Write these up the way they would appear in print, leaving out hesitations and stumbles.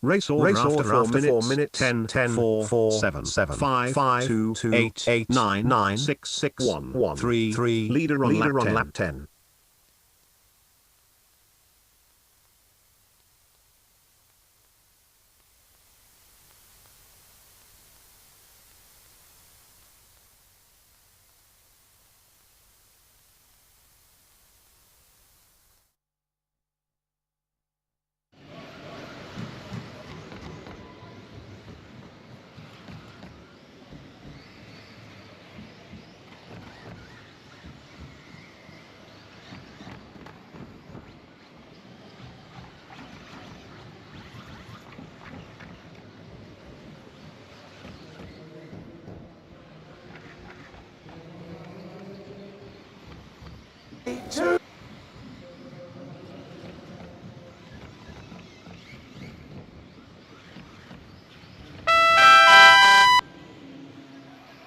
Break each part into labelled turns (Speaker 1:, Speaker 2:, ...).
Speaker 1: Race order after 4 minutes. 10, 10, 4, 4, 7, 7, 5, 5, 2, 2, 8, 8, 9, 9, 6, 6, 1, 1, 3, 3. Leader on lap 10.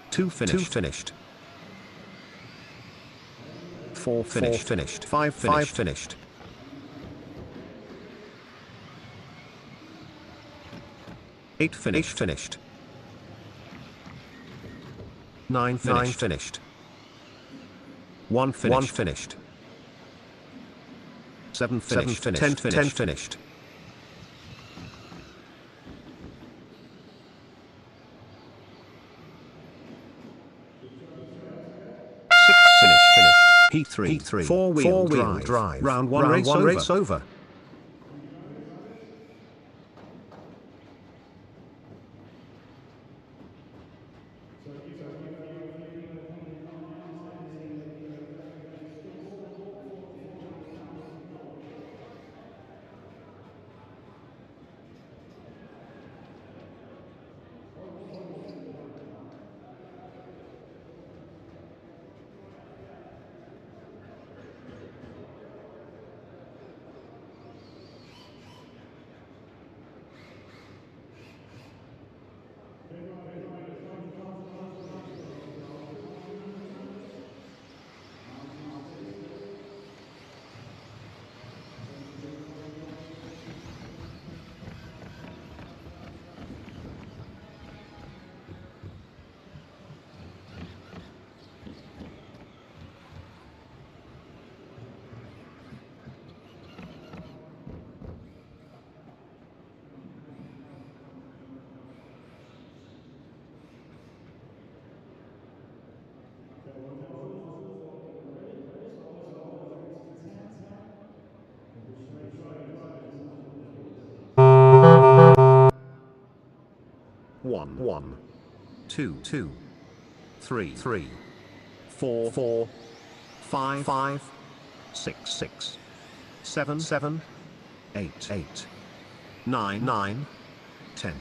Speaker 1: Two finished. 4 finished. 5 finished. 8 finished. 9 finished. 1 finished. 7 finished. 10 finished. 6 finished. P3. 4-wheel drive. Round 1 race over. One, 2, 3, 4, 5, 6, 7, 8, 9, 10.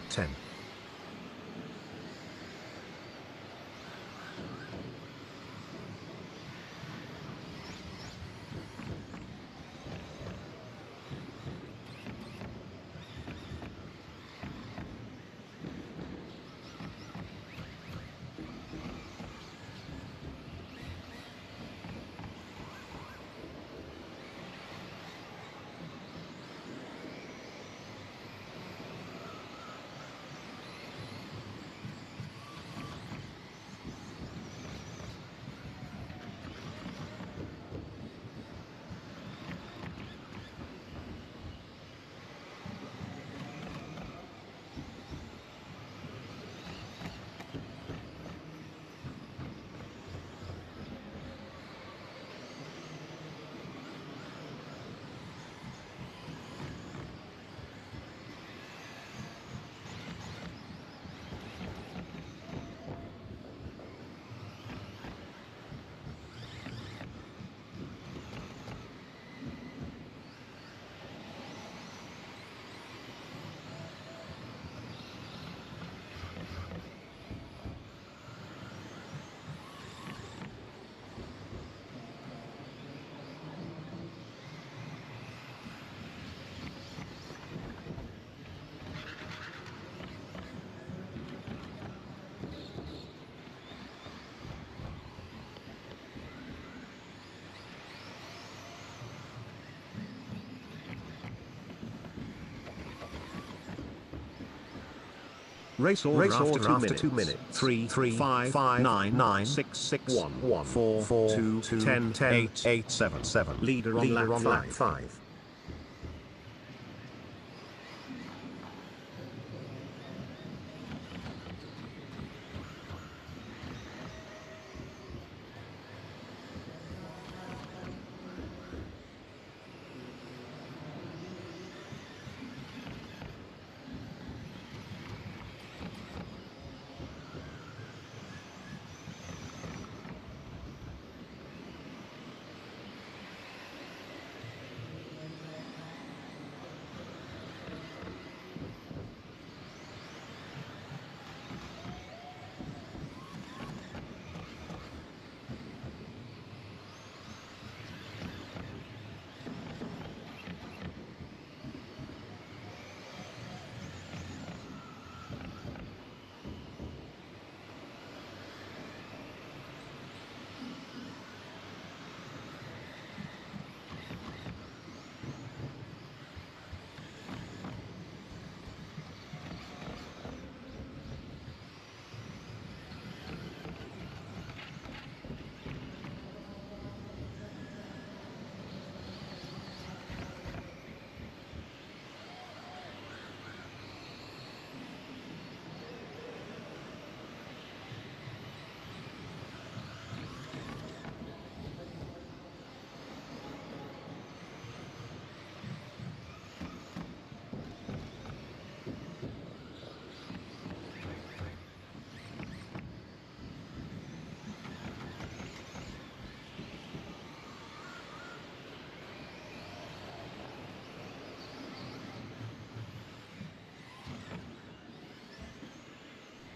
Speaker 1: Race order after 2 minutes. 3, 5, 9, 6, 1, 4, 2, 10, 8, 7. Leader on lap 5.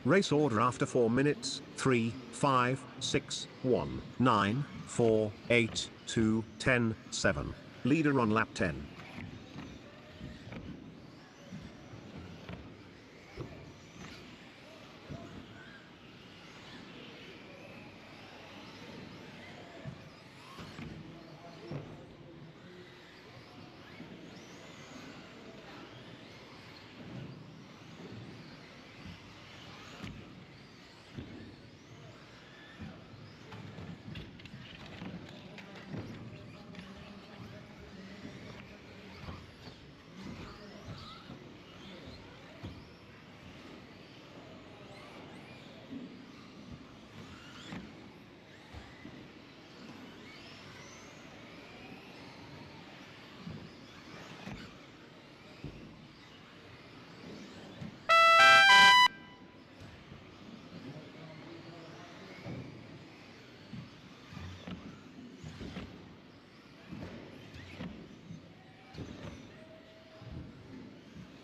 Speaker 1: Race order after 4 minutes. 3, 5, 6, 1, 9, 4, 8, 2, 10, 7. Leader on lap 10.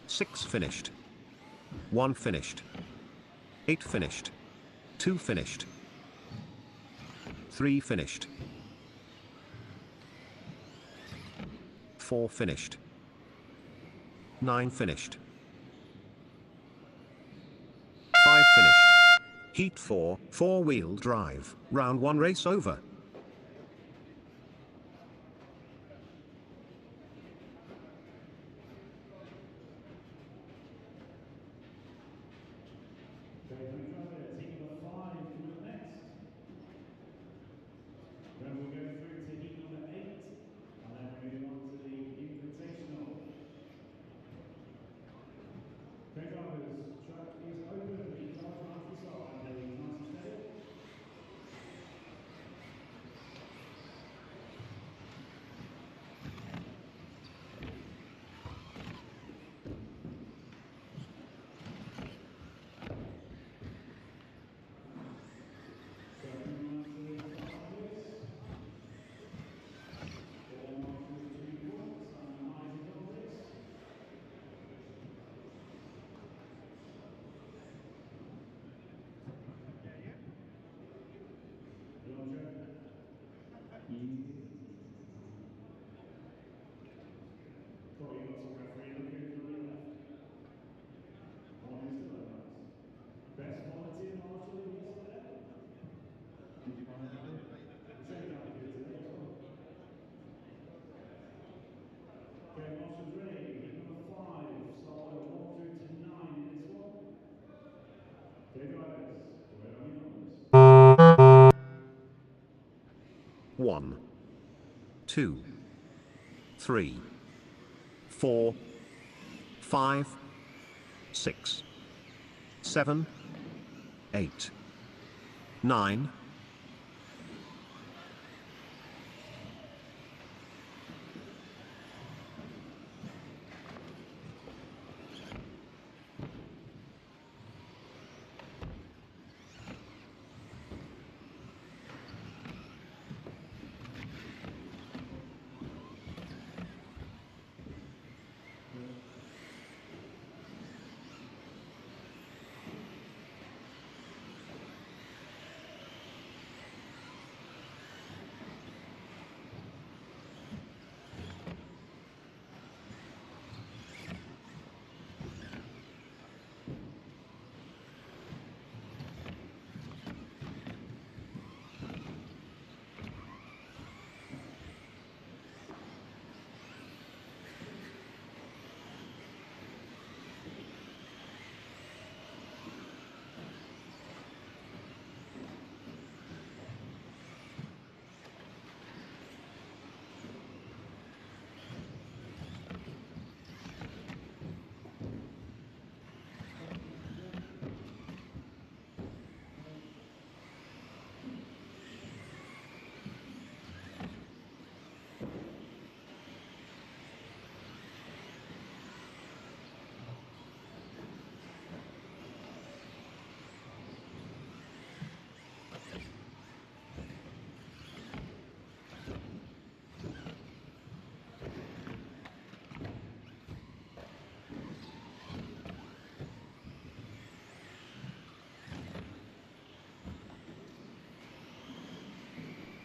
Speaker 1: Six finished. 1 finished. 8 finished. 2 finished. 3 finished. 4 finished. 9 finished. 5 finished. Heat 4, 4-wheel drive, round 1 race over.
Speaker 2: Okay, three drivers, heat number 5 coming up next. Then we'll go through to heat number 8, and then we move on to the Invitational. Okay, drivers, track is open. Lead cars run off the side, please. Nice and steady.
Speaker 1: 1, 2, 3, 4, 5, 6, 7, 8, 9,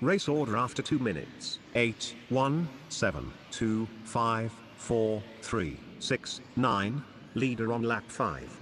Speaker 1: Race order after 2 minutes. 8, 1, 7, 2, 5, 4, 3, 6, 9. Leader on lap 5.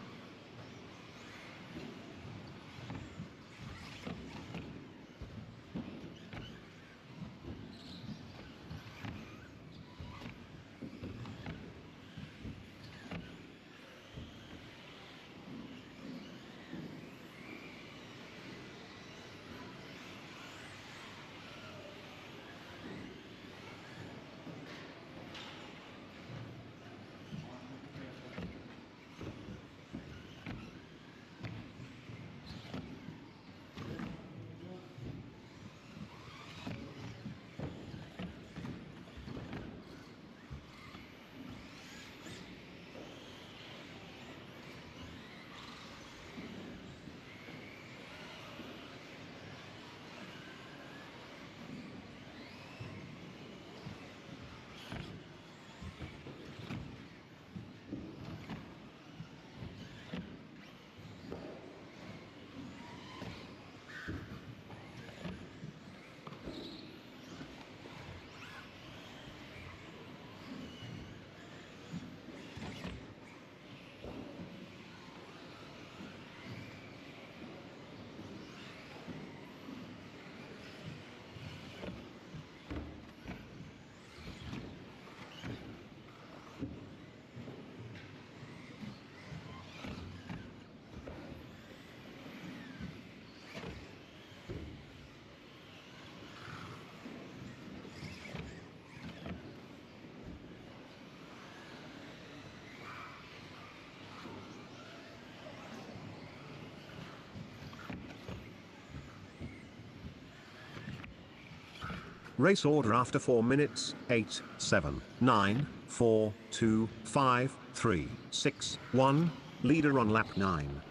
Speaker 1: Race order after 4 minutes. 8, 7, 9, 4, 2, 5, 3, 6, 1. Leader on lap 9.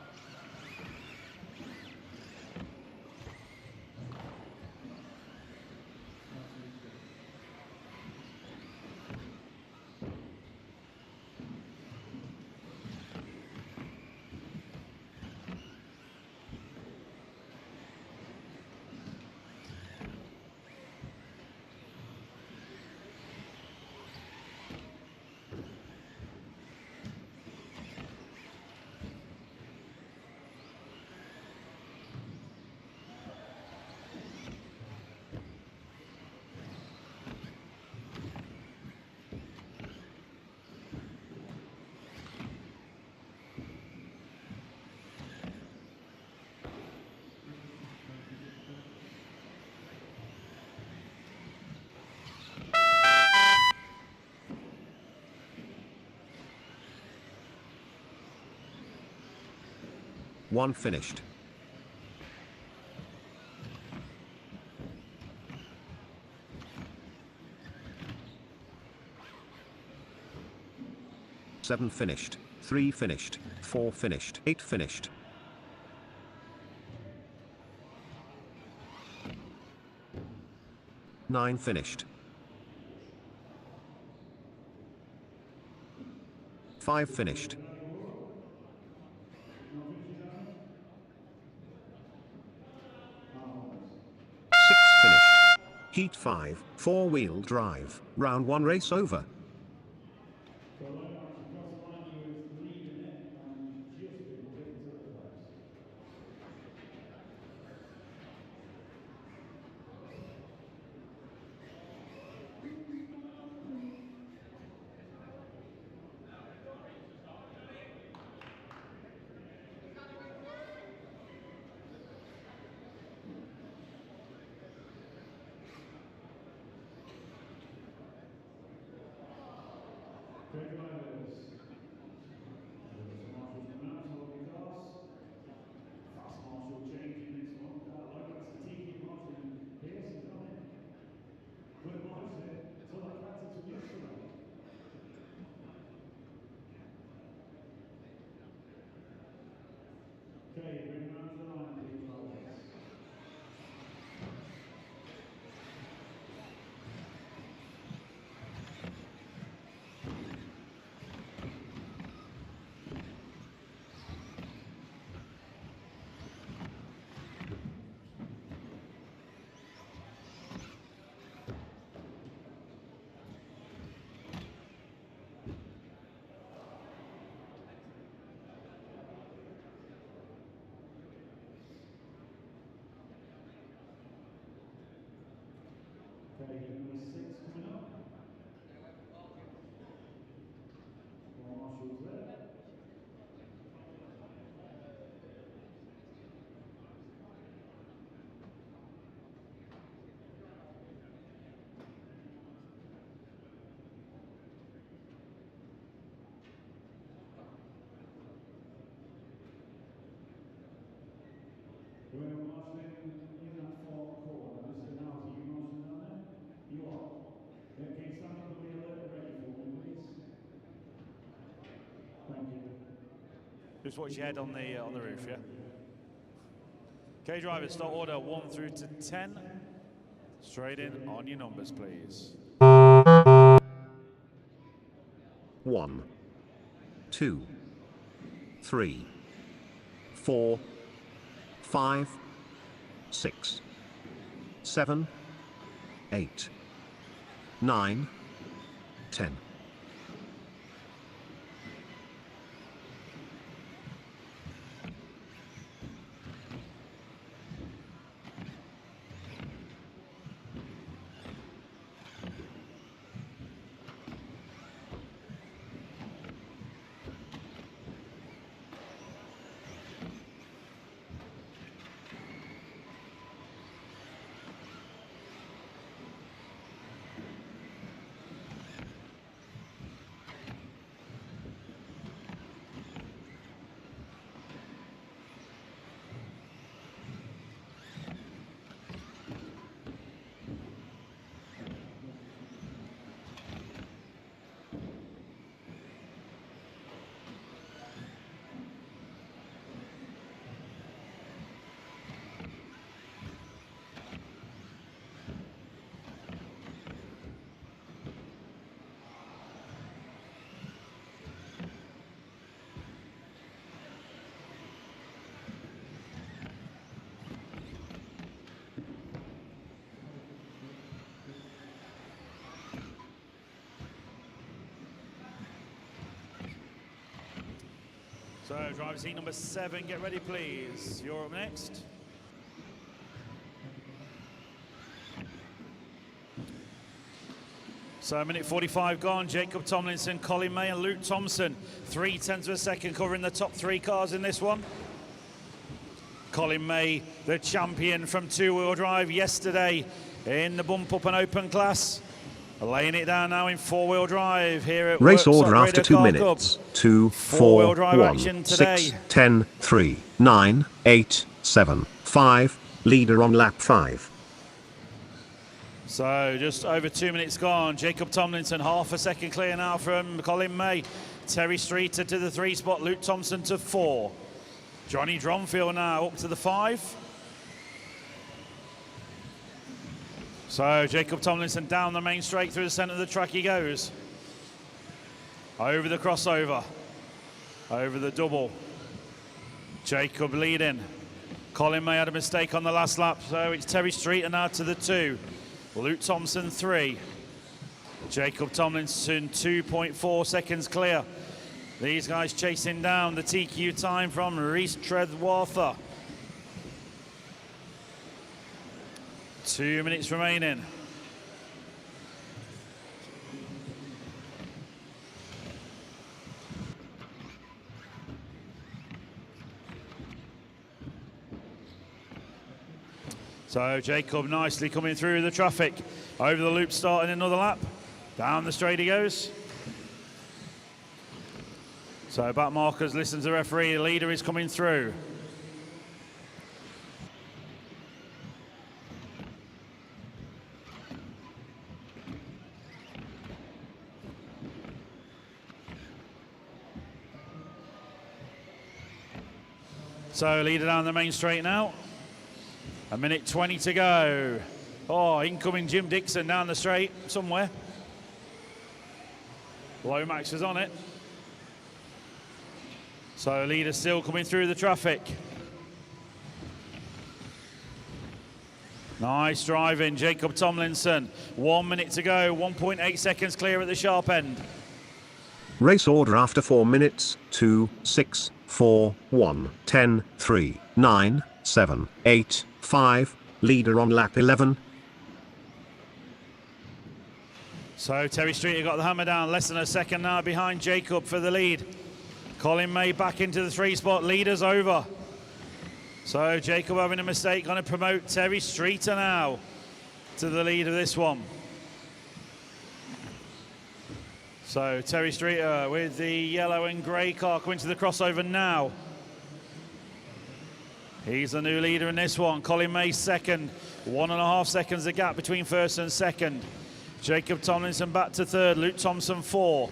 Speaker 1: 1 finished. Seven finished, 3 finished, 4 finished, 8 finished. 9 finished. 5 finished. 6 finished. Heat 5, 4-wheel drive, round 1 race over.
Speaker 2: So line march across the line, you was leading it and just been picked to the post. Okay, drivers. We've got some marshals coming out to hold your cars. Fast marshal change in this one. Lomax and Tiki marshalling. Pierce is on it. We're marshalling. So that practice from yesterday. Okay, bring them out to the line, please, drivers. Okay, get number 6 coming up. 4 marshals there. We're marshalling in that far corner. Mr. House, are you marshalling down there? You are. Yeah, can you stand up and be alert and ready for me, please? Thank you.
Speaker 3: Just watch your head on the roof, yeah? Okay, drivers, start order 1 through to 10. Straight in on your numbers, please.
Speaker 1: 1, 2, 3, 4, 5, 6, 7, 8, 9, 10.
Speaker 3: So, driver seat number 7, get ready, please. You're up next. So, minute 45 gone. Jacob Tomlinson, Colin May, and Luke Thompson. 0.3 of a second covering the top 3 cars in this one. Colin May, the champion from 2-wheel drive yesterday in the bump up and open class. Laying it down now in 4-wheel drive here at
Speaker 1: Race
Speaker 3: Worksop
Speaker 1: order after
Speaker 3: Radar
Speaker 1: 2
Speaker 3: Car
Speaker 1: minutes.
Speaker 3: Club.
Speaker 1: 2,
Speaker 3: 4-wheel
Speaker 1: 4,
Speaker 3: drive
Speaker 1: 1,
Speaker 3: action today.
Speaker 1: 6, 10, 3. 9, 8, 7, 5. Leader on lap 5.
Speaker 3: So just over 2 minutes gone. Jacob Tomlinson half a second clear now from Colin May. Terry Streeter to the 3 spot. Luke Thompson to 4. Johnny Dronfield now up to the 5. So Jacob Tomlinson down the main straight through the centre of the track he goes. Over the crossover. Over the double. Jacob leading. Colin May had a mistake on the last lap, so it's Terry Streeter now to the 2. Luke Thompson 3. Jacob Tomlinson 2.4 seconds clear. These guys chasing down the TQ time from Rhys Treadwather. 2 minutes remaining. So Jacob nicely coming through the traffic. Over the loop starting another lap. Down the straight he goes. So back markers listen to the referee. The leader is coming through. So leader down the main straight now. 1:20 to go. Oh, incoming Jim Dixon down the straight somewhere. Lomax is on it. So leader still coming through the traffic. Nice driving, Jacob Tomlinson. 1 minute to go, 1.8 seconds clear at the sharp end.
Speaker 1: Race order after 4 minutes. 2, 6, 4, 1, 10, 3, 9, 7, 8, 5. Leader on lap 11.
Speaker 3: So Terry Streeter got the hammer down, less than a second now behind Jacob for the lead. Colin May back into the 3 spot, leaders over. So Jacob having a mistake, going to promote Terry Streeter now to the lead of this one. So Terry Streeter with the yellow and grey car coming to the crossover now. He's the new leader in this one. Colin May second. 1.5 seconds the gap between first and second. Jacob Tomlinson back to third. Luke Thompson 4.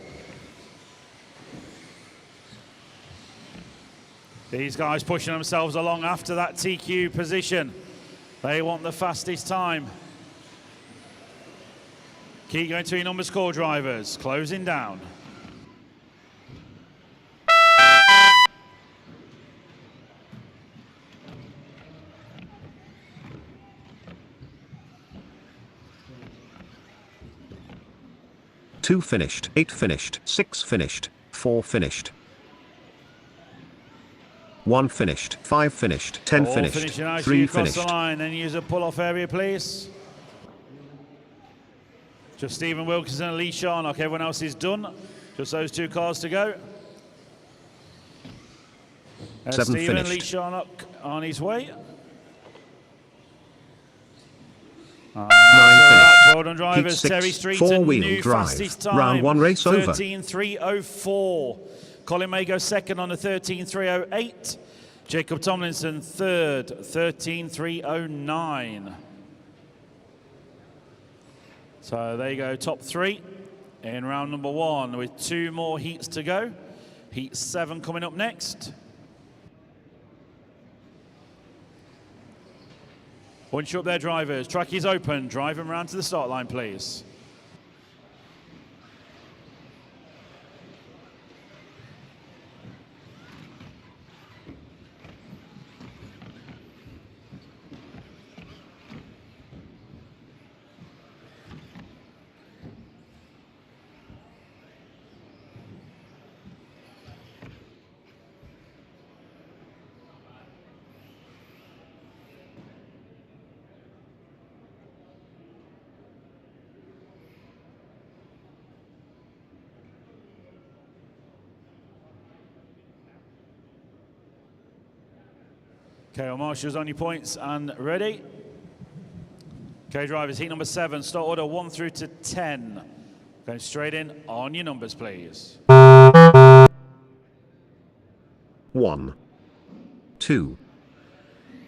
Speaker 3: These guys pushing themselves along after that TQ position. They want the fastest time. Keep going to your numbers core drivers. Closing down.
Speaker 1: Two finished, 8 finished, 6 finished, 4 finished. 1 finished, 5 finished, 10 finished, 3 finished.
Speaker 3: The line, then use a pull-off area, please. Just Stephen Wilkinson and Lee Sharnock. Everyone else is done. Just those 2 cars to go.
Speaker 1: 7
Speaker 3: Stephen
Speaker 1: finished.
Speaker 3: Lee Sharnock on his way.
Speaker 1: 9 finished.
Speaker 3: Well done, drivers.
Speaker 1: Heat 6,
Speaker 3: Terry Streeter, new
Speaker 1: drive.
Speaker 3: fastest time.
Speaker 1: Round 1 race over.
Speaker 3: 13.304. Colin May goes second on a 13.308. Jacob Tomlinson third, 13.309. So there you go, top 3 in round number 1 with 2 more heats to go. Heat 7 coming up next. Once you're up there, drivers, track is open. Drive them round to the start line, please. Okay, well, marshals on your points and ready. Okay, drivers, heat number 7, start order 1 through to 10. Going straight in on your numbers, please.
Speaker 1: 1, 2,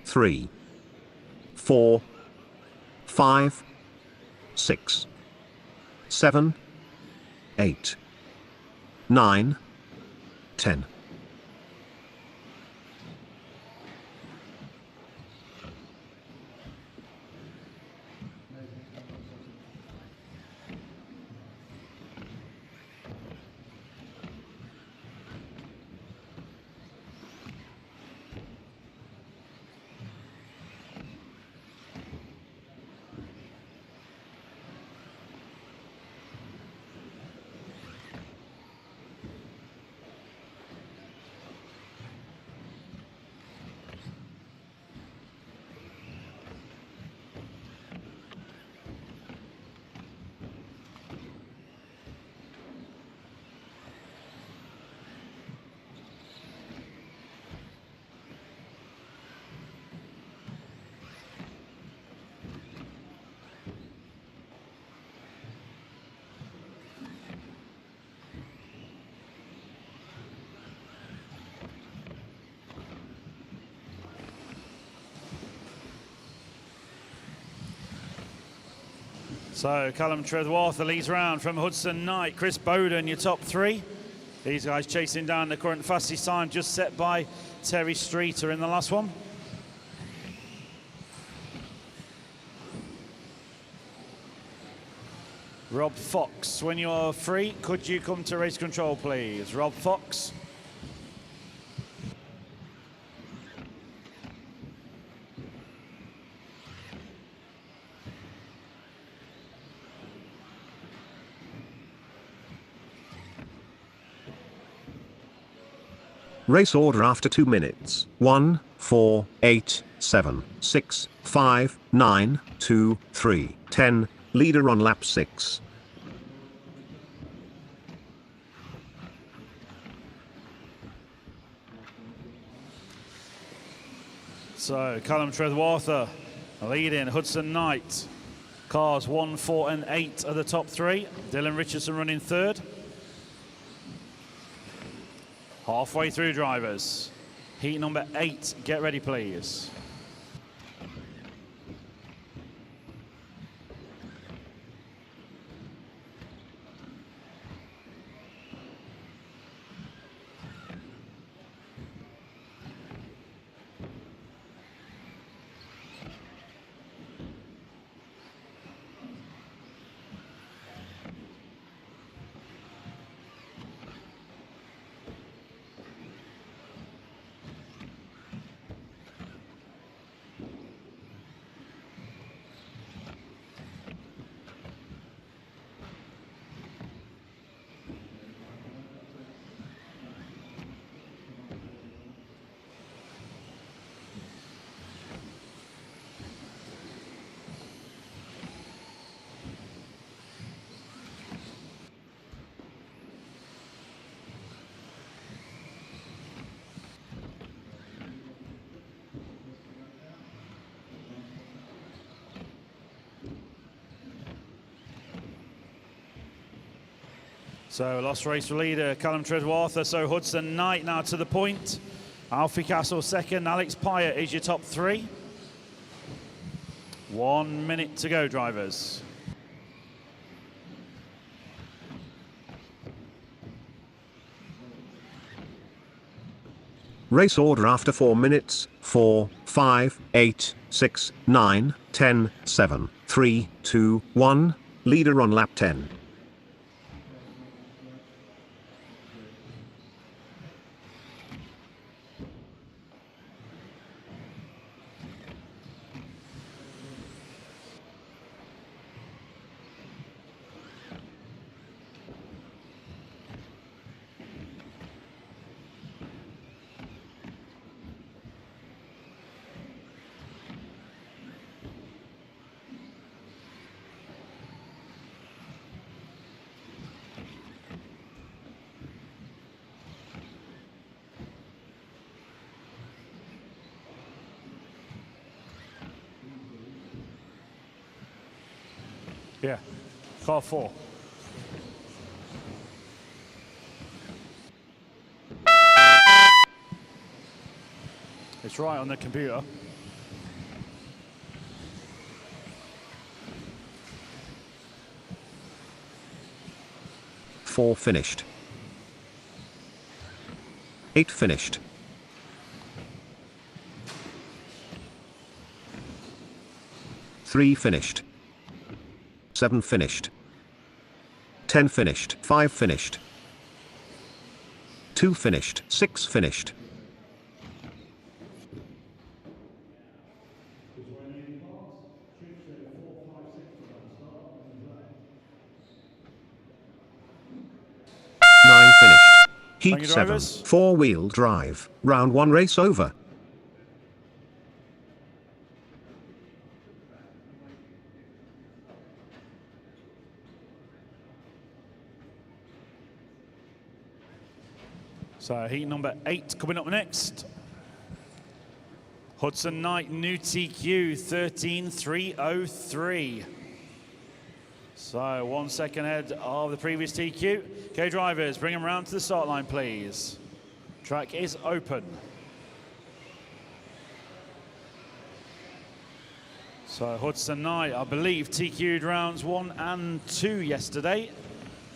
Speaker 1: 3, 4, 5, 6, 7, 8, 9, 10.
Speaker 3: So Callum Treadwater leads round from Hudson Knight. Chris Bowden, your top three. These guys chasing down the current fastest time just set by Terry Streeter in the last one. Rob Fox, when you're free, could you come to race control, please? Rob Fox.
Speaker 1: Race order after 2 minutes. 1, 4, 8, 7, 6, 5, 9, 2, 3, 10. Leader on lap 6.
Speaker 3: So Callum Treadwater leading Hudson Knight. Cars 1, 4 and 8 are the top three. Dylan Richardson running third. Halfway through, drivers. Heat number 8, get ready please. So lost race leader, Callum Treadwater. So Hudson Knight now to the point. Alfie Castle second. Alex Pyatt is your top three. 1 minute to go, drivers.
Speaker 1: Race order after 4 minutes. 4, 5, 8, 6, 9, 10, 7, 3, 2, 1. Leader on lap 10.
Speaker 3: Yeah, car 4. It's right on the computer.
Speaker 1: Four finished. 8 finished. 3 finished. 7 finished. 10 finished. 5 finished. 2 finished. 6 finished. Heat 7, four-wheel drive, round 1 race over.
Speaker 3: So heat number 8 coming up next. Hudson Knight, new TQ, 13.303. So 1 second ahead of the previous TQ. Okay, drivers, bring them round to the start line, please. Track is open. So Hudson Knight, I believe, TQ'd rounds 1 and 2 yesterday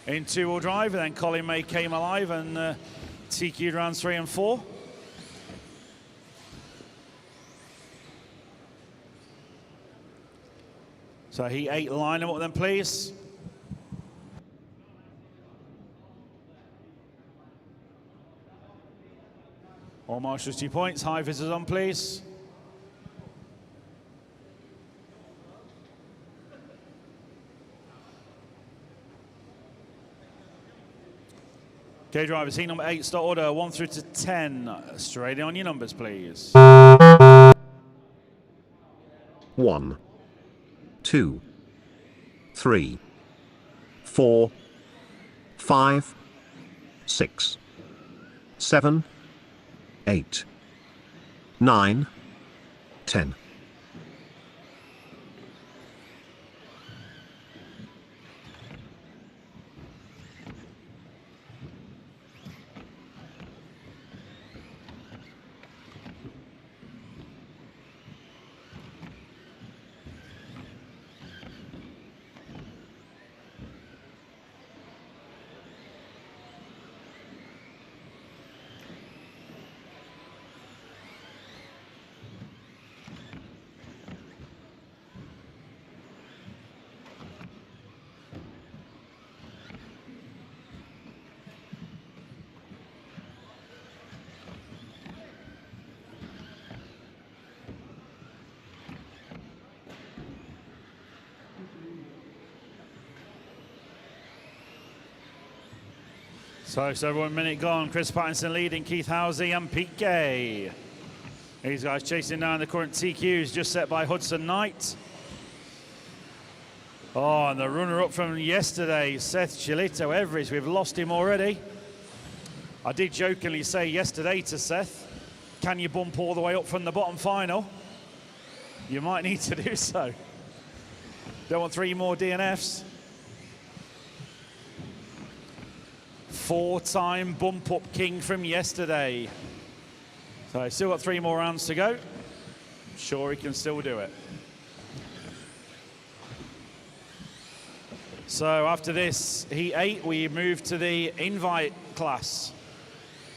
Speaker 3: in two-wheel drive, and then Colin May came alive and TQ'd rounds 3 and 4. So heat 8, line them up then, please. All marshals 2 points. High visors on, please. Okay, drivers, heat number 8, start order 1 through to 10. Straight on your numbers, please.
Speaker 1: 1, 2, 3, 4, 5, 6, 7, 8, 9, 10.
Speaker 3: So 1 minute gone. Chris Pattinson leading, Keith Housie and Pete Gay. These guys chasing down the current TQs just set by Hudson Knight. Oh, and the runner-up from yesterday, Seth Chilito Everest. We've lost him already. I did jokingly say yesterday to Seth, can you bump all the way up from the bottom final? You might need to do so. Don't want 3 more DNFs. 4-time bump-up king from yesterday. So he's still got 3 more rounds to go. I'm sure he can still do it. So after this heat 8, we move to the invite class.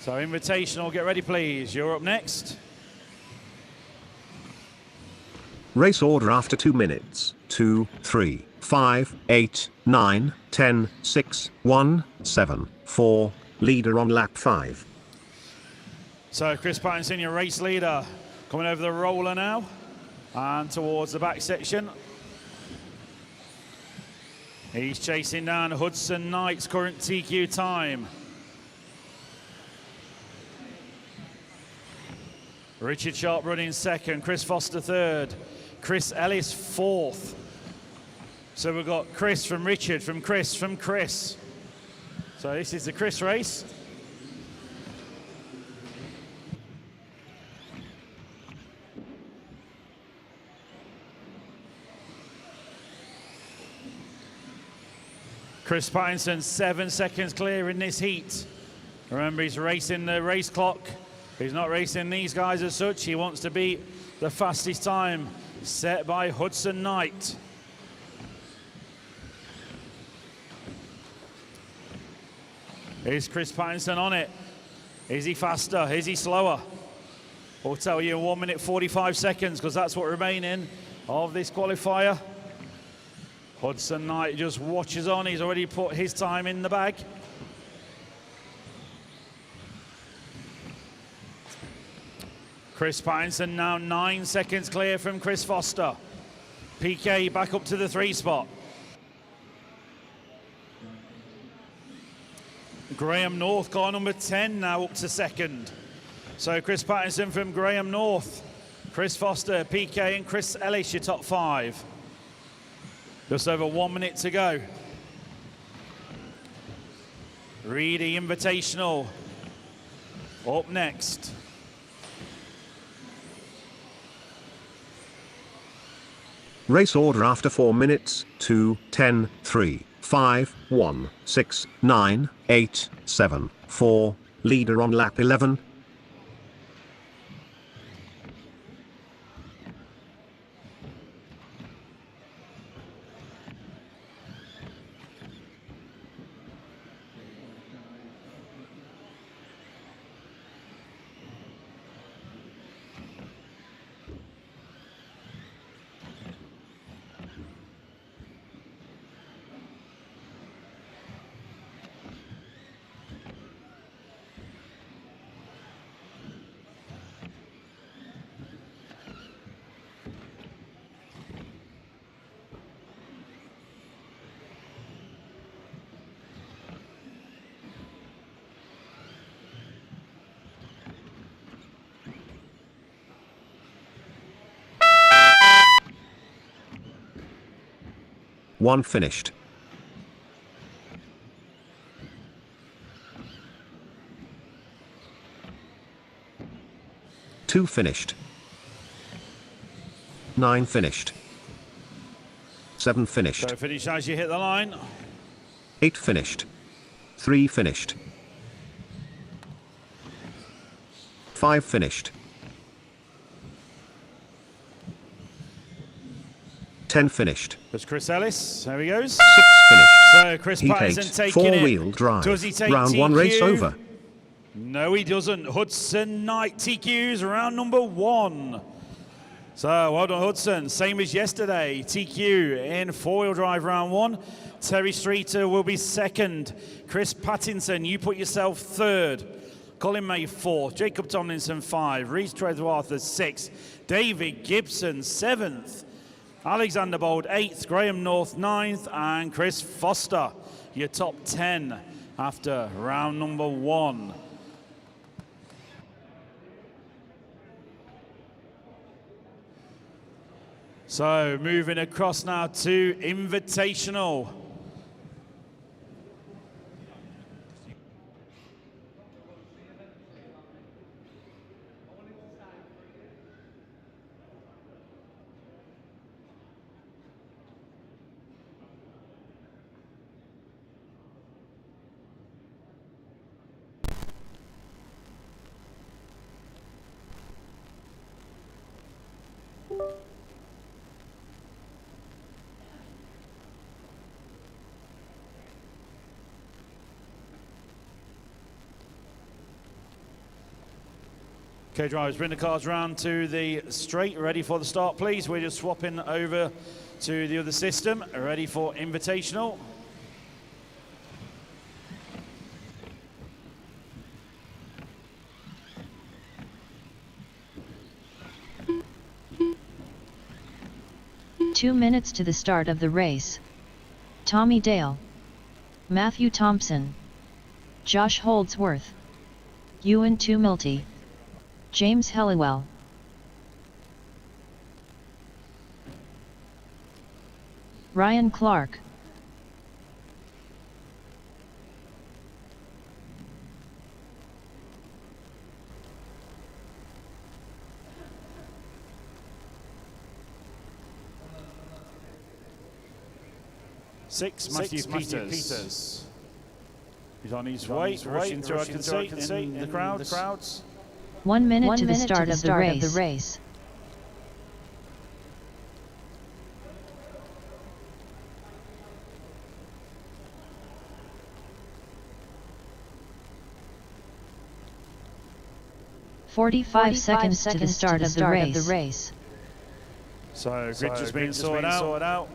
Speaker 3: So invitational, get ready please. You're up next.
Speaker 1: Race order after 2 minutes. 2, 3, 5, 8, 9, 10, 6, 1, 7, 4. Leader on lap 5.
Speaker 3: So Chris Pattinson, your race leader, coming over the roller now and towards the back section. He's chasing down Hudson Knight's current TQ time. Richard Sharp running second, Chris Foster third, Chris Ellis fourth. So we've got Chris from Richard, from Chris, from Chris. So this is the Chris race. Chris Pattinson 7 seconds clear in this heat. Remember, he's racing the race clock He's not racing these guys as such. He wants to beat the fastest time set by Hudson Knight. Is Chris Pattinson on it? Is he faster? Is he slower? We'll tell you in 1 minute 45 seconds, because that's what remaining of this qualifier. Hudson Knight just watches on. He's already put his time in the bag. Chris Pattinson now 9 seconds clear from Chris Foster. PK back up to the 3 spot. Graham North, car number 10, now up to second. So Chris Pattinson from Graham North, Chris Foster, PK and Chris Ellis, your top 5. Just over 1 minute to go. Reedy Invitational up next.
Speaker 1: Race order after 4 minutes: 2, 10, 3, 5, 1, 6, 9, 8, 7, 4. Leader on lap 11. One finished. 2 finished. 9 finished. 7 finished.
Speaker 3: So finish as you hit the line.
Speaker 1: 8 finished. 3 finished. 5 finished. 10 finished.
Speaker 3: There's Chris Ellis. There he goes.
Speaker 1: 6 finished.
Speaker 3: So Chris
Speaker 1: Heat
Speaker 3: Pattinson
Speaker 1: 8,
Speaker 3: taking it.
Speaker 1: 4-wheel drive.
Speaker 3: Does he take
Speaker 1: Round
Speaker 3: TQ?
Speaker 1: 1 race over.
Speaker 3: No, he doesn't. Hudson Knight TQ's round number 1. So well done, Hudson. Same as yesterday. TQ in 4-wheel drive round 1. Terry Streeter will be second. Chris Pattinson, you put yourself third. Colin May 4th. Jacob Tomlinson 5. Reese Treadwarther 6th. David Gibson 7th. Alexander Bold 8th, Graham North 9th, and Chris Foster, your top 10 after round number 1. So moving across now to Invitational. Okay, drivers, bring the cars round to the straight, ready for the start, please. We're just swapping over to the other system, ready for Invitational.
Speaker 4: Two minutes to the start of the race. Tommy Dale, Matthew Thompson, Josh Holdsworth, Ewan Tumilty, James Helliwell, Ryan Clark,
Speaker 3: Matthew Peters. He's on his way, rushing through, I can see, in the crowds.
Speaker 4: 1 minute to the start of the race. 45 seconds to the start of the race.
Speaker 3: So grid just being sorted out.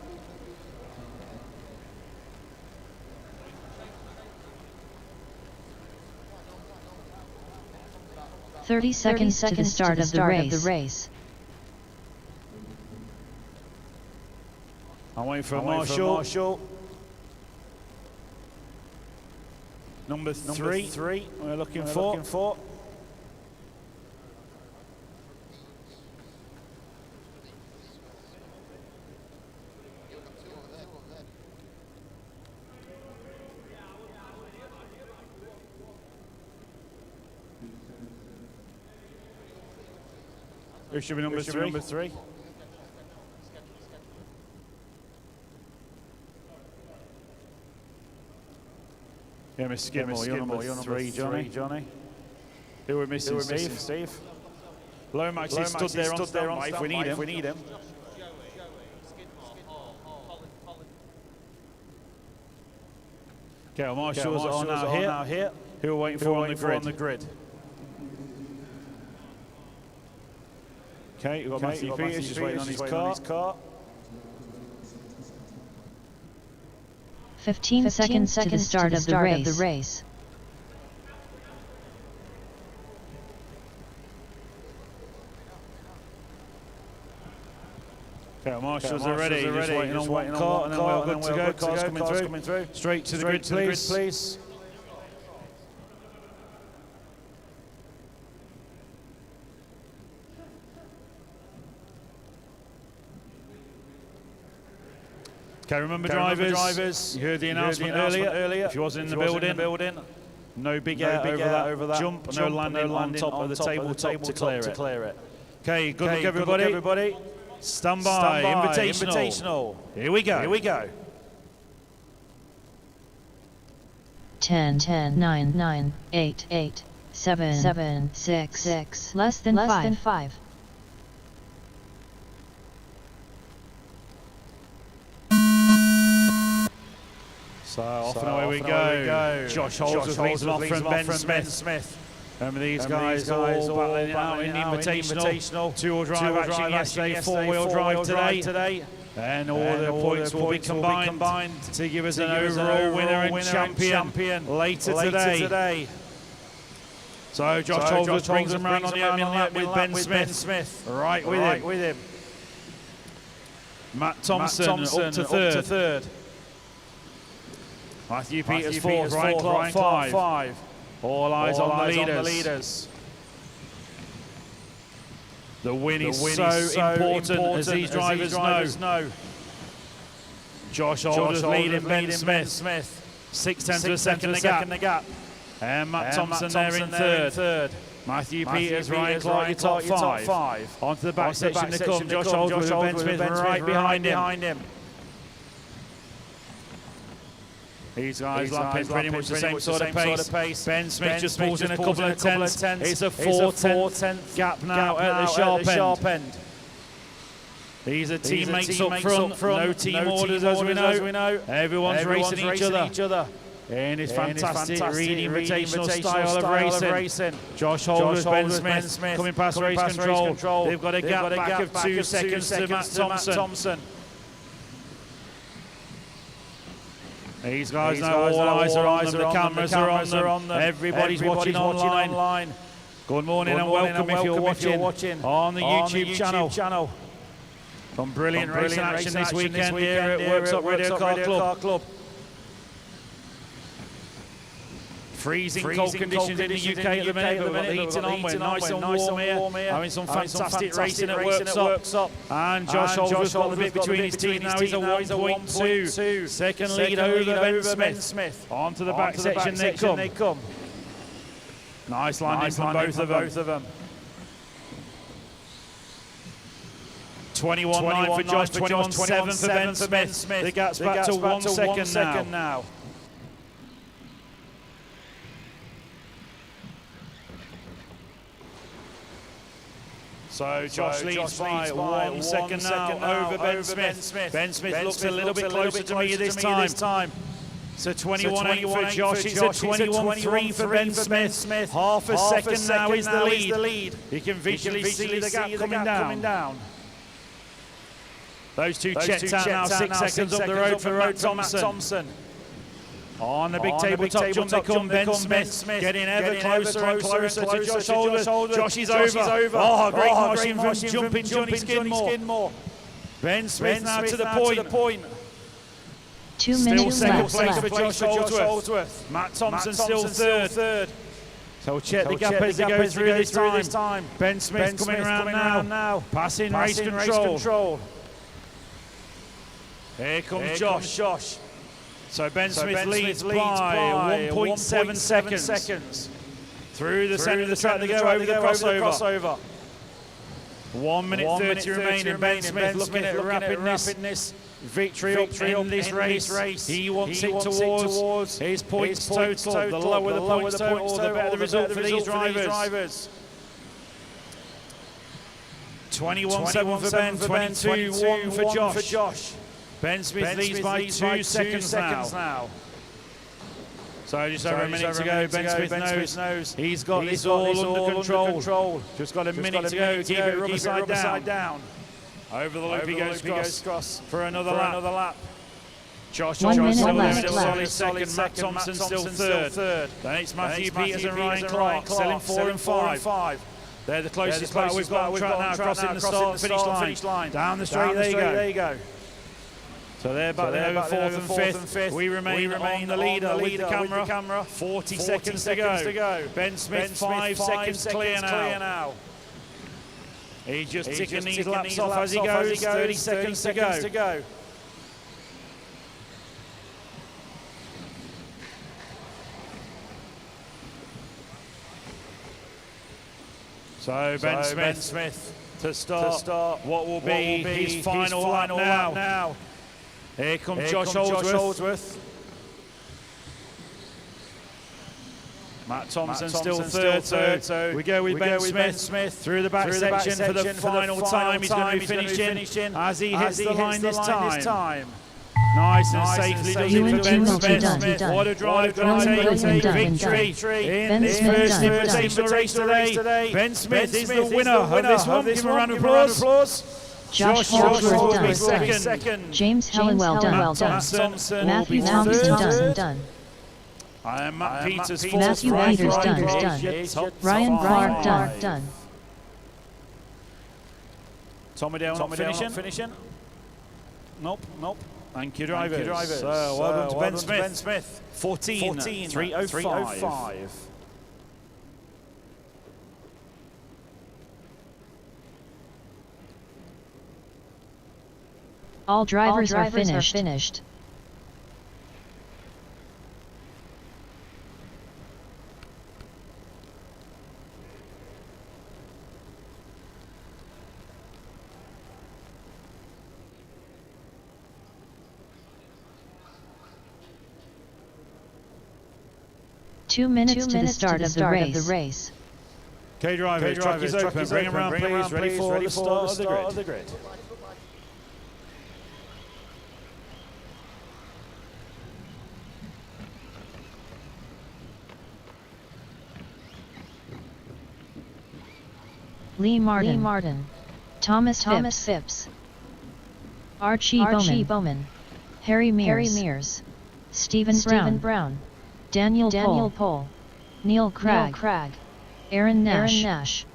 Speaker 4: Thirty seconds to the start of the race.
Speaker 3: I'm waiting for Marshall. Number three. We're looking for. Who should be number three? Yeah, Miss Skidmore, you're number three, Johnny. Who are we missing, Steve? Lomax is stood there on standby if we need him. Okay, well, Marshall's on now here. Who are we waiting for on the grid? Okay, we've got Matthew Peters just waiting on his car.
Speaker 4: 15 seconds to the start of the race.
Speaker 3: Okay, Marshals are ready. Just waiting on one car, and then we're good to go. Cars coming through. Straight to the grid, please. Okay, remember drivers, you heard the announcement earlier. If you wasn't in the building, no big air over that jump, no landing on top of the tabletop to clear it. Okay, good luck everybody. Stand by, invitational. Here we go.
Speaker 4: 10, 9, 8, 7, 6, less than 5.
Speaker 3: So off and away we go. Josh Holmes leads off from Ben Smith. Remember these guys all battling it out in the invitational. Two-wheel drive action yesterday, four-wheel drive today. And all the points will be combined to give us an overall winner and champion later today. So Josh Holmes brings him around on the opening lap with Ben Smith. Right with him. Matt Thompson up to third. Matthew Peters fourth, Ryan Clark five. All eyes on the leaders. The win is so important as these drivers know. Josh Holmes leading Ben Smith. 6/10 of a second the gap. And Matt Thompson there in third. Matthew Peters, Ryan Clark, your top five. Onto the back section to come. Josh Holmes with Ben Smith right behind him. These guys lapping pretty much the same sort of pace. Ben Smith just pulls in a couple of tenths. It's a 4/10 gap now at the sharp end. These are teammates up front. No team orders as we know. Everyone's racing each other. In his fantastic reading invitational style of racing. Josh Holmes, Ben Smith coming past race control. They've got a gap back of 2 seconds to Matt Thompson. These guys know all eyes are on them, the cameras are on them, everybody's watching online. Good morning and welcome if you're watching on the YouTube channel. Some brilliant racing action this weekend here at Worksop Radio Car Club. Freezing cold conditions in the UK at the minute, but we've got the heating on, we're nice and warm here, having some fantastic racing at Worksop. And Josh Holmes got the bit between his teeth now, he's a 1.2. Second lead over Ben Smith. Onto the back section they come. Nice landing from both of them. 21.9 for Josh, 21.7 for Ben Smith. The gap's back to 1 second now. So Josh leads by 1 second now over Ben Smith. Ben Smith looks a little bit closer to me this time. So 21.8 for Josh, it's a 21.3 for Ben Smith. Half a second now is the lead. You can visually see the gap coming down. Those two checked out now, 6 seconds up the road for Thompson. On the big tabletop jump they come, Ben Smith getting ever closer and closer to Josh Holdsworth. Josh is over. Oh, great motion from jumping Johnny Skidmore. Ben Smith now to the point.
Speaker 4: 2
Speaker 3: Still
Speaker 4: minutes
Speaker 3: second
Speaker 4: left.
Speaker 3: place for Josh Holdsworth. Matt Thompson still third. So check the gap as they go through this time. Ben Smith coming around now. Passing race control. Here comes Josh. So Ben Smith leads by 1.7 seconds. Through the centre of the track they go over the crossover. 1 minute 30 remaining. Ben Smith looking at rapidness. Victory up in this race. He wants it towards his points total. The lower the points total, the better the result for these drivers. 21.7 for Ben, 22.1 for Josh. Ben Smith leads by 2 seconds now. So just over a minute to go. Ben Smith knows he's got this all under control. Just got a minute to go. Keep it rubber side down. Over the loop he goes cross for another lap. Josh
Speaker 4: 1 minute
Speaker 3: still
Speaker 4: left.
Speaker 3: in second. Matt Thompson still third. Then it's Matthew Peters and Ryan Clark still in 4 and 5. They're the closest battle we've got on track now, crossing the start finish line. Down the straight, there you go. So they're back there over fourth and fifth. We remain on the leader with the camera. 40 seconds to go. Ben Smith 5 seconds clear now. He's just ticking these laps off as he goes. 30 seconds to go. So Ben Smith to start what will be his final lap now. Here comes Josh Holdsworth. Matt Thompson still third, so we go with Ben Smith through the back section for the final time. He's going to be finishing as he hits the line this time. Nice and safely does it for Ben Smith. What a drive, going to take victory in this first invitational race today. Ben Smith is the winner of this one. Give him a round of applause.
Speaker 4: Josh Holdsworth
Speaker 3: second.
Speaker 4: James Halliwell done. Matthew Thompson done.
Speaker 3: I am Matt Peters fourth.
Speaker 4: Matthew Peters done. Ryan Clark done.
Speaker 3: Tommy Dale not finishing? Nope. Thank you, drivers. So, well done to Ben Smith. 14.305.
Speaker 4: All drivers are finished. Two minutes to the start of the race.
Speaker 3: Okay, drivers, track is open. Bring them around, please. Ready for the start of the grid.
Speaker 4: Lee Martin. Thomas Phipps. Archie Bowman. Harry Mears. Stephen Brown. Daniel Pohl. Neil Cragg. Aaron Nash.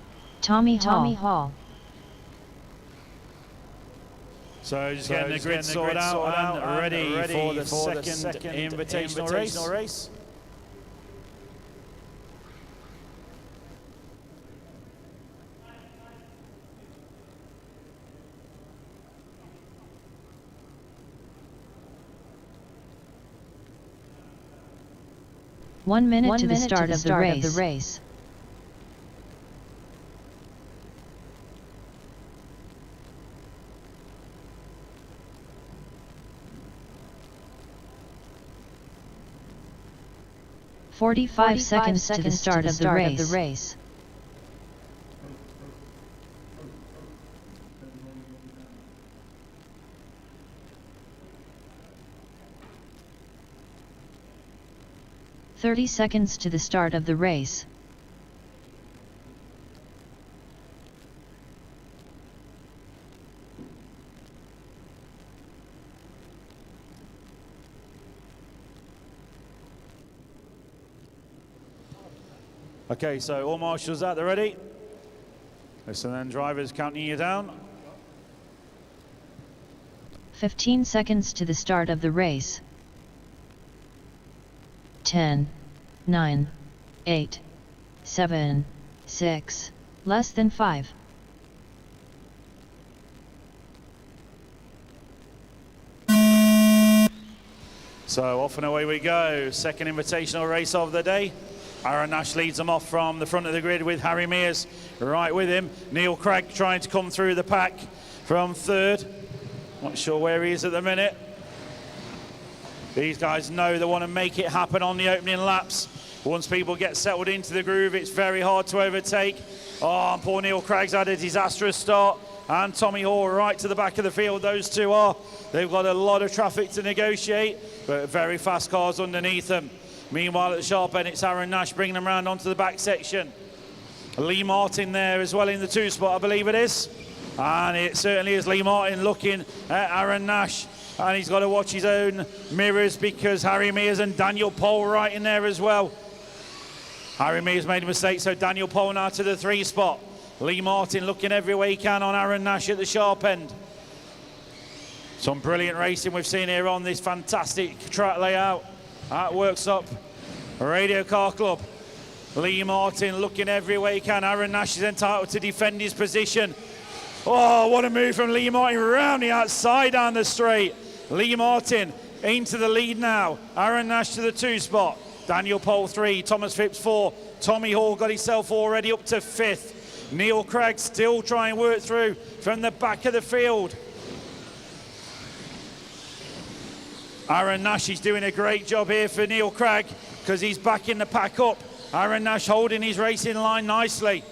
Speaker 4: Tommy Hall.
Speaker 3: So just getting the grid sorted out and ready for the second invitational race.
Speaker 4: One minute to the start of the race. "45 seconds to the start of the race. 30 seconds to the start of the race.
Speaker 3: Okay, so all marshals out, they're ready. So then drivers counting you down.
Speaker 4: 15 seconds to the start of the race. 10, 9, 8, 7, 6, less than 5.
Speaker 3: So off and away we go. Second invitational race of the day. Aaron Nash leads them off from the front of the grid with Harry Mears right with him. Neil Craig trying to come through the pack from third. Not sure where he is at the minute. These guys know they want to make it happen on the opening laps. Once people get settled into the groove, it's very hard to overtake. Oh, and poor Neil Craig's had a disastrous start. And Tommy Hall right to the back of the field, those two are. They've got a lot of traffic to negotiate, but very fast cars underneath them. Meanwhile, at the sharp end, it's Aaron Nash bringing them around onto the back section. Lee Martin there as well in the 2 spot, I believe it is. And it certainly is Lee Martin looking at Aaron Nash. And he's got to watch his own mirrors because Harry Mears and Daniel Pohl right in there as well. Harry Mears made a mistake, so Daniel Pohl now to the 3 spot. Lee Martin looking every way he can on Aaron Nash at the sharp end. Some brilliant racing we've seen here on this fantastic track layout at Worksop Radio Car Club. Lee Martin looking every way he can. Aaron Nash is entitled to defend his position. Oh, what a move from Lee Martin round the outside down the straight. Lee Martin into the lead now. Aaron Nash to the 2 spot. Daniel Pohl 3, Thomas Phipps 4. Tommy Hall got himself already up to 5th. Neil Craig still trying to work through from the back of the field. Aaron Nash is doing a great job here for Neil Craig because he's backing the pack up. Aaron Nash holding his racing line nicely.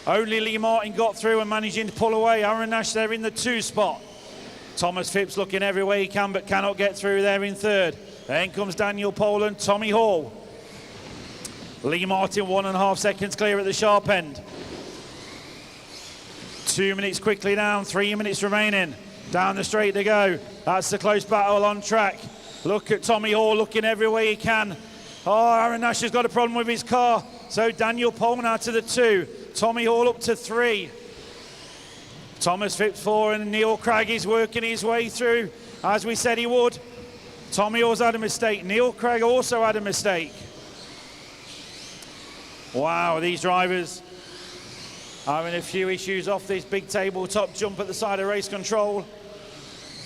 Speaker 3: Only Lee Martin got through and managing to pull away. Aaron Nash there in the 2 spot. Thomas Phipps looking every way he can but cannot get through there in 3rd. Then comes Daniel Pohl and Tommy Hall. Lee Martin 1.5 seconds clear at the sharp end. 2 minutes quickly down, 3 minutes remaining. Down the straight to go. That's the close battle on track. Look at Tommy Hall looking every way he can. Oh, Aaron Nash has got a problem with his car. So Daniel Pohl now to the 2. Tommy Hall up to 3. Thomas Phipps 4 and Neil Craig is working his way through as we said he would. Tommy Hall's had a mistake. Neil Craig also had a mistake. Wow, these drivers having a few issues off this big tabletop jump at the side of race control.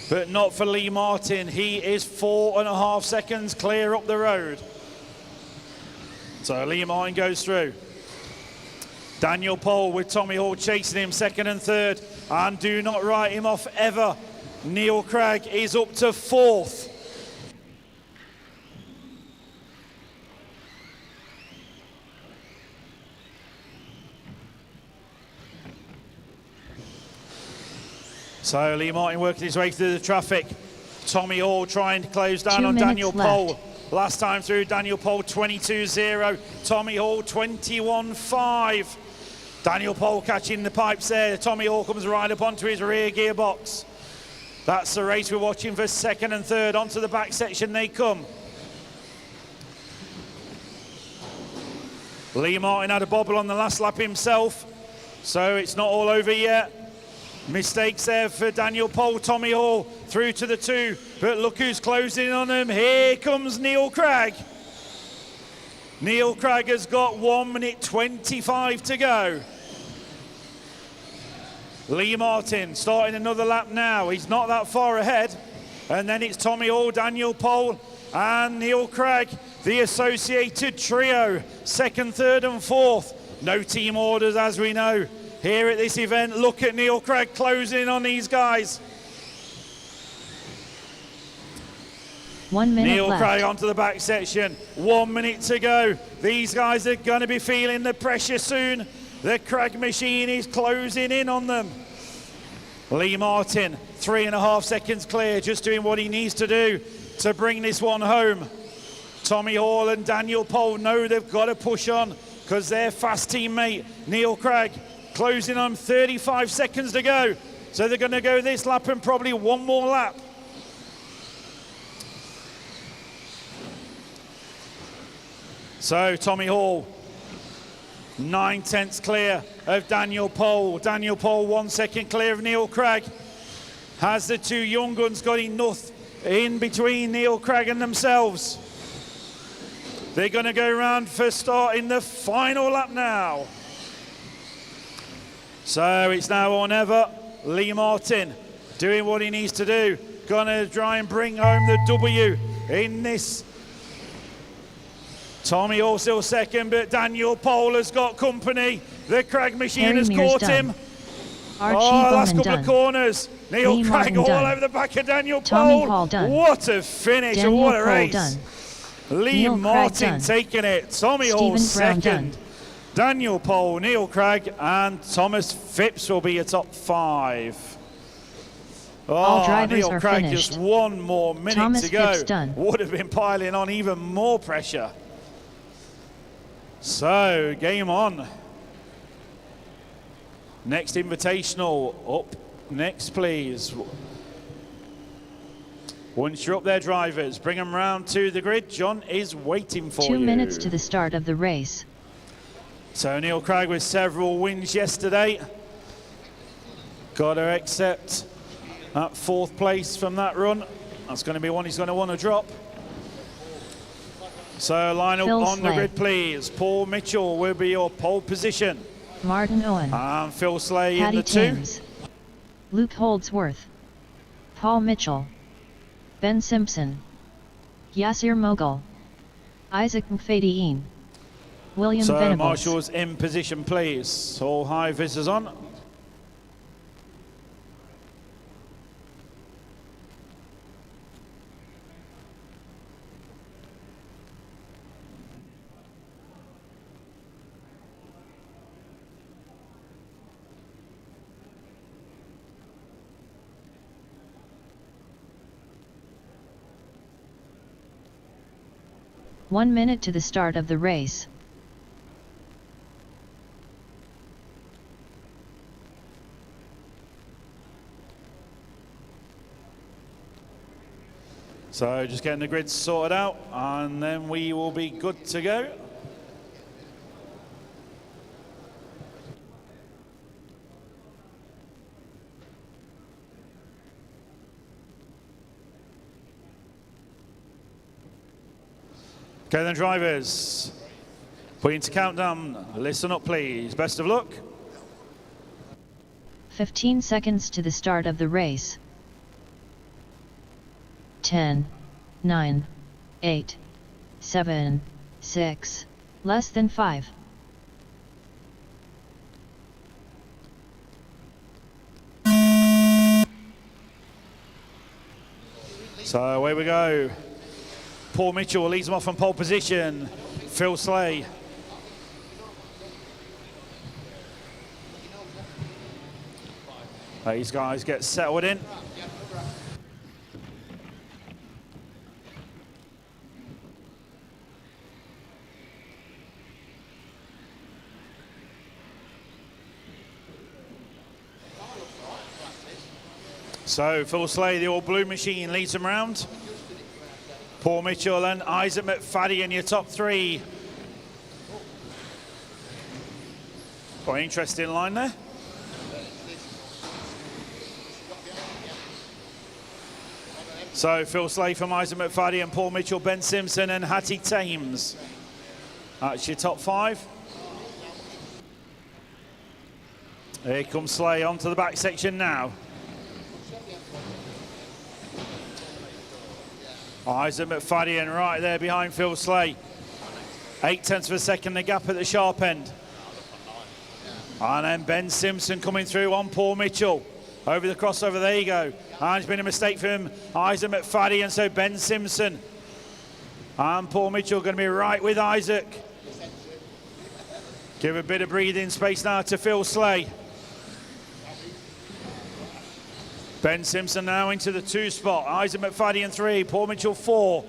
Speaker 3: But not for Lee Martin. He is 4.5 seconds clear up the road. So Lee Martin goes through. Daniel Pohl with Tommy Hall chasing him 2nd and 3rd. And do not write him off ever. Neil Craig is up to 4th. So Lee Martin working his way through the traffic. Tommy Hall trying to close down on Daniel Pohl. Last time through, Daniel Pohl 22.0. Tommy Hall 21.5. Daniel Pohl catching the pipes there. Tommy Hall comes right up onto his rear gearbox. That's the race we're watching for 2nd and 3rd. Onto the back section they come. Lee Martin had a bobble on the last lap himself, so it's not all over yet. Mistakes there for Daniel Pohl. Tommy Hall through to the 2, but look who's closing on him. Here comes Neil Craig. Neil Craig has got 1 minute 25 to go. Lee Martin starting another lap now. He's not that far ahead. And then it's Tommy Hall, Daniel Pohl and Neil Craig, the associated trio, 2nd, 3rd and 4th. No team orders as we know here at this event. Look at Neil Craig closing on these guys.
Speaker 4: 1 minute
Speaker 3: Neil
Speaker 4: left.
Speaker 3: Craig onto the back section. 1 minute to go. These guys are going to be feeling the pressure soon. The Craig machine is closing in on them. Lee Martin, 3.5 seconds clear, just doing what he needs to do to bring this one home. Tommy Hall and Daniel Pole know they've got to push on because their fast teammate, Neil Craig, closing on 35 seconds to go. So they're going to go this lap and probably one more lap. So Tommy Hall, 9/10 clear of Daniel Pole. Daniel Pole 1 second clear of Neil Craig. Has the two young guns got enough in between Neil Craig and themselves? They're going to go round for start in the final lap now. So it's now or never. Lee Martin doing what he needs to do. Going to try and bring home the W in this. Tommy also second, but Daniel Pole has got company. The Craig machine
Speaker 4: Harry
Speaker 3: has
Speaker 4: Mears
Speaker 3: caught
Speaker 4: done.
Speaker 3: him.
Speaker 4: Archie
Speaker 3: Last
Speaker 4: Bowman
Speaker 3: couple
Speaker 4: done.
Speaker 3: of corners. Neil
Speaker 4: Lee
Speaker 3: Craig
Speaker 4: Martin
Speaker 3: all
Speaker 4: done.
Speaker 3: over the back of Daniel
Speaker 4: Tommy
Speaker 3: Pole.
Speaker 4: Hall done.
Speaker 3: What a finish and
Speaker 4: Daniel
Speaker 3: what a
Speaker 4: Pole
Speaker 3: race.
Speaker 4: done.
Speaker 3: Lee
Speaker 4: Neil Craig
Speaker 3: Martin
Speaker 4: done.
Speaker 3: taking it. Tommy Hall
Speaker 4: Stephen Brown
Speaker 3: second.
Speaker 4: done.
Speaker 3: Daniel Pole, Neil Craig and Thomas Phipps will be a top 5.
Speaker 4: All drivers
Speaker 3: Neil
Speaker 4: are
Speaker 3: Craig
Speaker 4: finished.
Speaker 3: just one more minute
Speaker 4: Thomas
Speaker 3: to go.
Speaker 4: Phipps done.
Speaker 3: Would have been piling on even more pressure. So, game on. Next invitational up next, please. Once you're up there, drivers, bring them round to the grid. John is waiting for you.
Speaker 4: 2 minutes to the start of the race.
Speaker 3: So Neil Craig with several wins yesterday. Got to accept that 4th place from that run. That's going to be one he's going to want to drop. So line up
Speaker 4: Phil
Speaker 3: on the
Speaker 4: Slay.
Speaker 3: grid, please. Paul Mitchell will be your pole position.
Speaker 4: Martin Owen.
Speaker 3: And Phil Slay
Speaker 4: Paddy
Speaker 3: in the 2.
Speaker 4: Thames. Luke Holdsworth. Paul Mitchell. Ben Simpson. Yasir Mogul. Isaac Mfadiin. William
Speaker 3: So
Speaker 4: Venables.
Speaker 3: Marshall's in position, please. All high visors on.
Speaker 4: One minute to the start of the race.
Speaker 3: So just getting the grid sorted out and then we will be good to go. Okay then, drivers, put into countdown. Listen up, please. Best of luck.
Speaker 4: 15 seconds to the start of the race. 10, 9, 8, 7, 6, less than 5.
Speaker 3: So away we go. Paul Mitchell leads him off on pole position. Phil Slay. These guys get settled in. So Phil Slay, the old blue machine, leads them round. Paul Mitchell and Isaac McFadden in your top 3. Quite interesting line there. So Phil Slay from Isaac McFadden, Paul Mitchell, Ben Simpson and Hattie Thames. That's your top 5. Here comes Slay onto the back section now. Isaac McFadden right there behind Phil Slay. 0.8 of a second, the gap at the sharp end. And then Ben Simpson coming through on Paul Mitchell. Over the crossover, there you go. And it's been a mistake for him, Isaac McFadden, so Ben Simpson. And Paul Mitchell going to be right with Isaac. Give a bit of breathing space now to Phil Slay. Ben Simpson now into the 2 spot. Isaac McFadden 3, Paul Mitchell 4.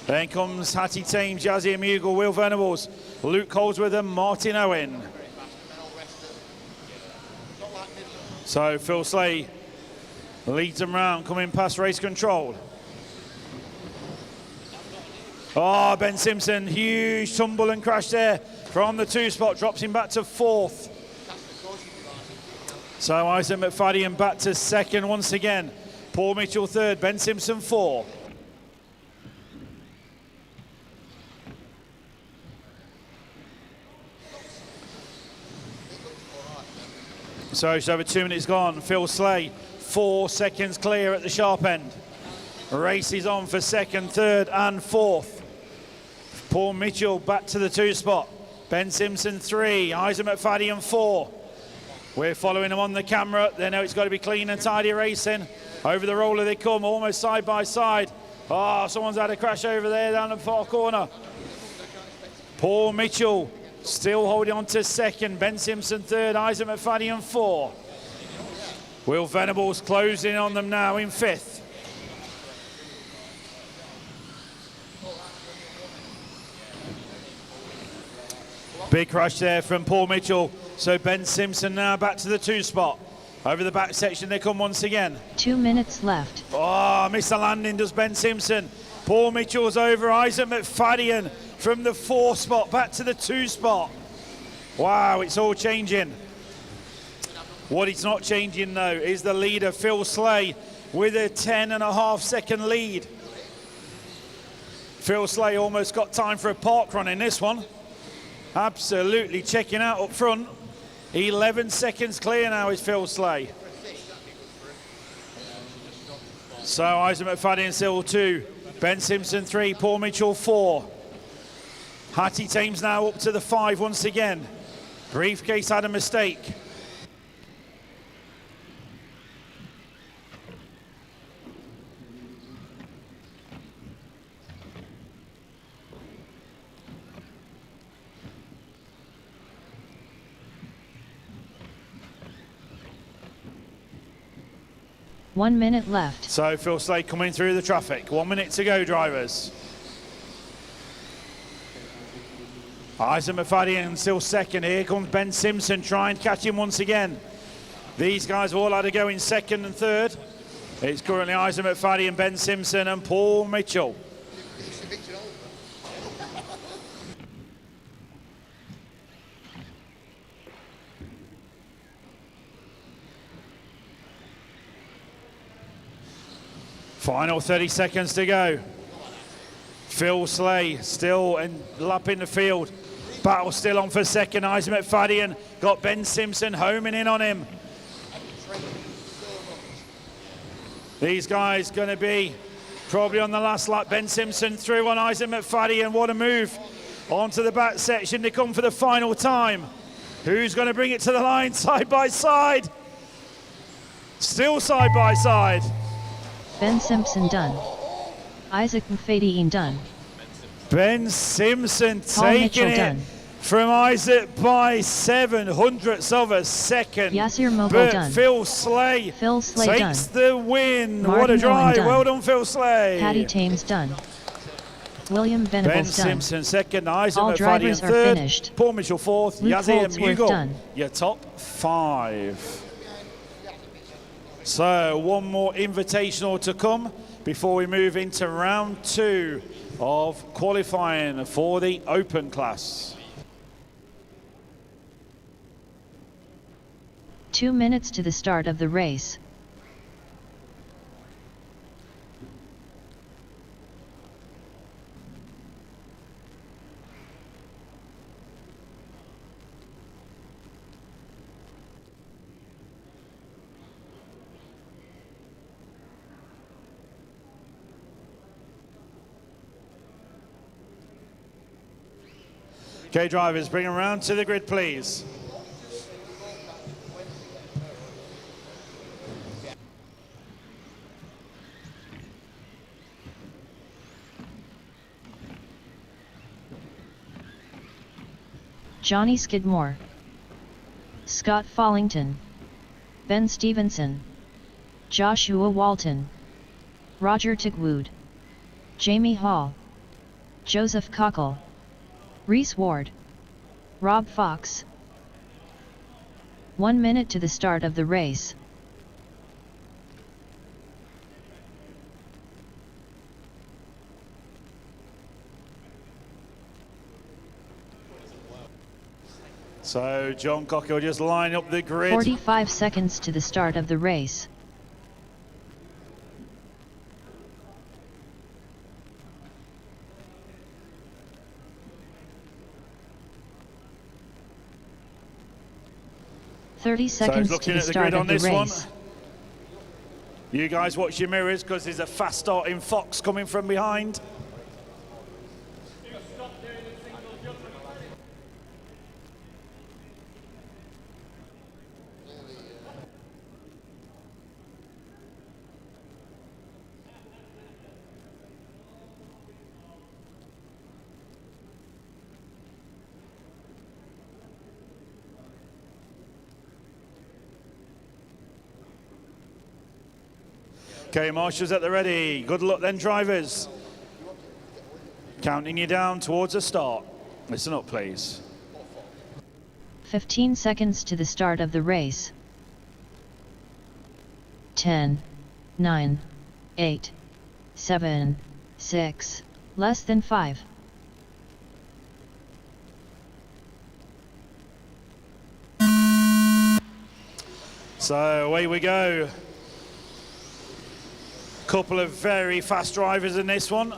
Speaker 3: Then comes Hattie Thames, Jazzy Mughal, Will Venables, Luke Holdsworth and Martin Owen. So Phil Slay leads them round, coming past race control. Oh, Ben Simpson, huge tumble and crash there from the 2 spot, drops him back to 4th. So Isaac McFadden back to 2nd once again. Paul Mitchell 3rd, Ben Simpson 4. So just over 2 minutes gone. Phil Slay, 4 seconds clear at the sharp end. Race is on for 2nd, 3rd and 4th. Paul Mitchell back to the 2 spot. Ben Simpson 3, Isaac McFadden 4. We're following them on the camera. They know it's got to be clean and tidy racing. Over the roller they come, almost side by side. Oh, someone's had a crash over there down the far corner. Paul Mitchell still holding on to 2nd. Ben Simpson 3rd, Isaac McFadden 4. Will Venables closing on them now in 5th. Big crash there from Paul Mitchell. So Ben Simpson now back to the 2 spot. Over the back section they come once again.
Speaker 4: 2 minutes left.
Speaker 3: Oh, missed the landing does Ben Simpson. Paul Mitchell's over. Isaac McFadden from the 4 spot back to the 2 spot. Wow, it's all changing. What it's not changing though is the leader, Phil Slay, with a 10.5 second lead. Phil Slay almost got time for a park run in this one. Absolutely checking out up front. 11 seconds clear now is Phil Slay. So Isaac McFadden still 2. Ben Simpson 3, Paul Mitchell 4. Hattie Thames now up to the 5 once again. Briefcase had a mistake.
Speaker 4: One minute left.
Speaker 3: So Phil Slade coming through the traffic. 1 minute to go, drivers. Isaac McFadden still 2nd. Here comes Ben Simpson trying to catch him once again. These guys all had to go in 2nd and 3rd. It's currently Isaac McFadden, Ben Simpson and Paul Mitchell. Final 30 seconds to go. Phil Slay still lapping the field. Battle still on for 2nd. Isaac McFadden got Ben Simpson homing in on him. These guys going to be probably on the last lap. Ben Simpson through on Isaac McFadden. What a move. Onto the back section to come for the final time. Who's going to bring it to the line side by side? Still side by side.
Speaker 4: Ben Simpson done. Isaac McFadden done.
Speaker 3: Ben Simpson
Speaker 4: Paul
Speaker 3: taking
Speaker 4: Mitchell
Speaker 3: it
Speaker 4: done.
Speaker 3: from Isaac by 7/100ths of a second.
Speaker 4: Yasir Mogul
Speaker 3: but
Speaker 4: done.
Speaker 3: Phil Slay takes the win.
Speaker 4: Martin
Speaker 3: what a drive.
Speaker 4: Owen done.
Speaker 3: Well done, Phil Slay.
Speaker 4: Hattie Thames done. William
Speaker 3: Ben
Speaker 4: Venables done.
Speaker 3: Simpson 2nd, Isaac
Speaker 4: All
Speaker 3: McFadden
Speaker 4: drivers are
Speaker 3: 3rd,
Speaker 4: finished.
Speaker 3: Paul Mitchell 4th,
Speaker 4: Luke
Speaker 3: Yazzie
Speaker 4: Holdsworth
Speaker 3: Mughal,
Speaker 4: done.
Speaker 3: your top 5. So one more invitational to come before we move into round 2 of qualifying for the open class.
Speaker 4: 2 minutes to the start of the race.
Speaker 3: Okay, drivers, bring them round to the grid, please.
Speaker 4: Johnny Skidmore, Scott Follington, Ben Stevenson, Joshua Walton, Roger Tickwood, Jamie Hall, Joseph Cockle, Reese Ward, Rob Fox. 1 minute to the start of the race.
Speaker 3: So John Cockle just line up the grid.
Speaker 4: 45 seconds to the start of the race. Thirty seconds to the start of the race.
Speaker 3: You guys watch your mirrors because there's a fast starting Fox coming from behind. Okay, marshals at the ready. Good luck then, drivers. Counting you down towards the start. Listen up, please.
Speaker 4: 15 seconds to the start of the race. 10, 9, 8, 7, 6, less than 5.
Speaker 3: So away we go. Couple of very fast drivers in this one.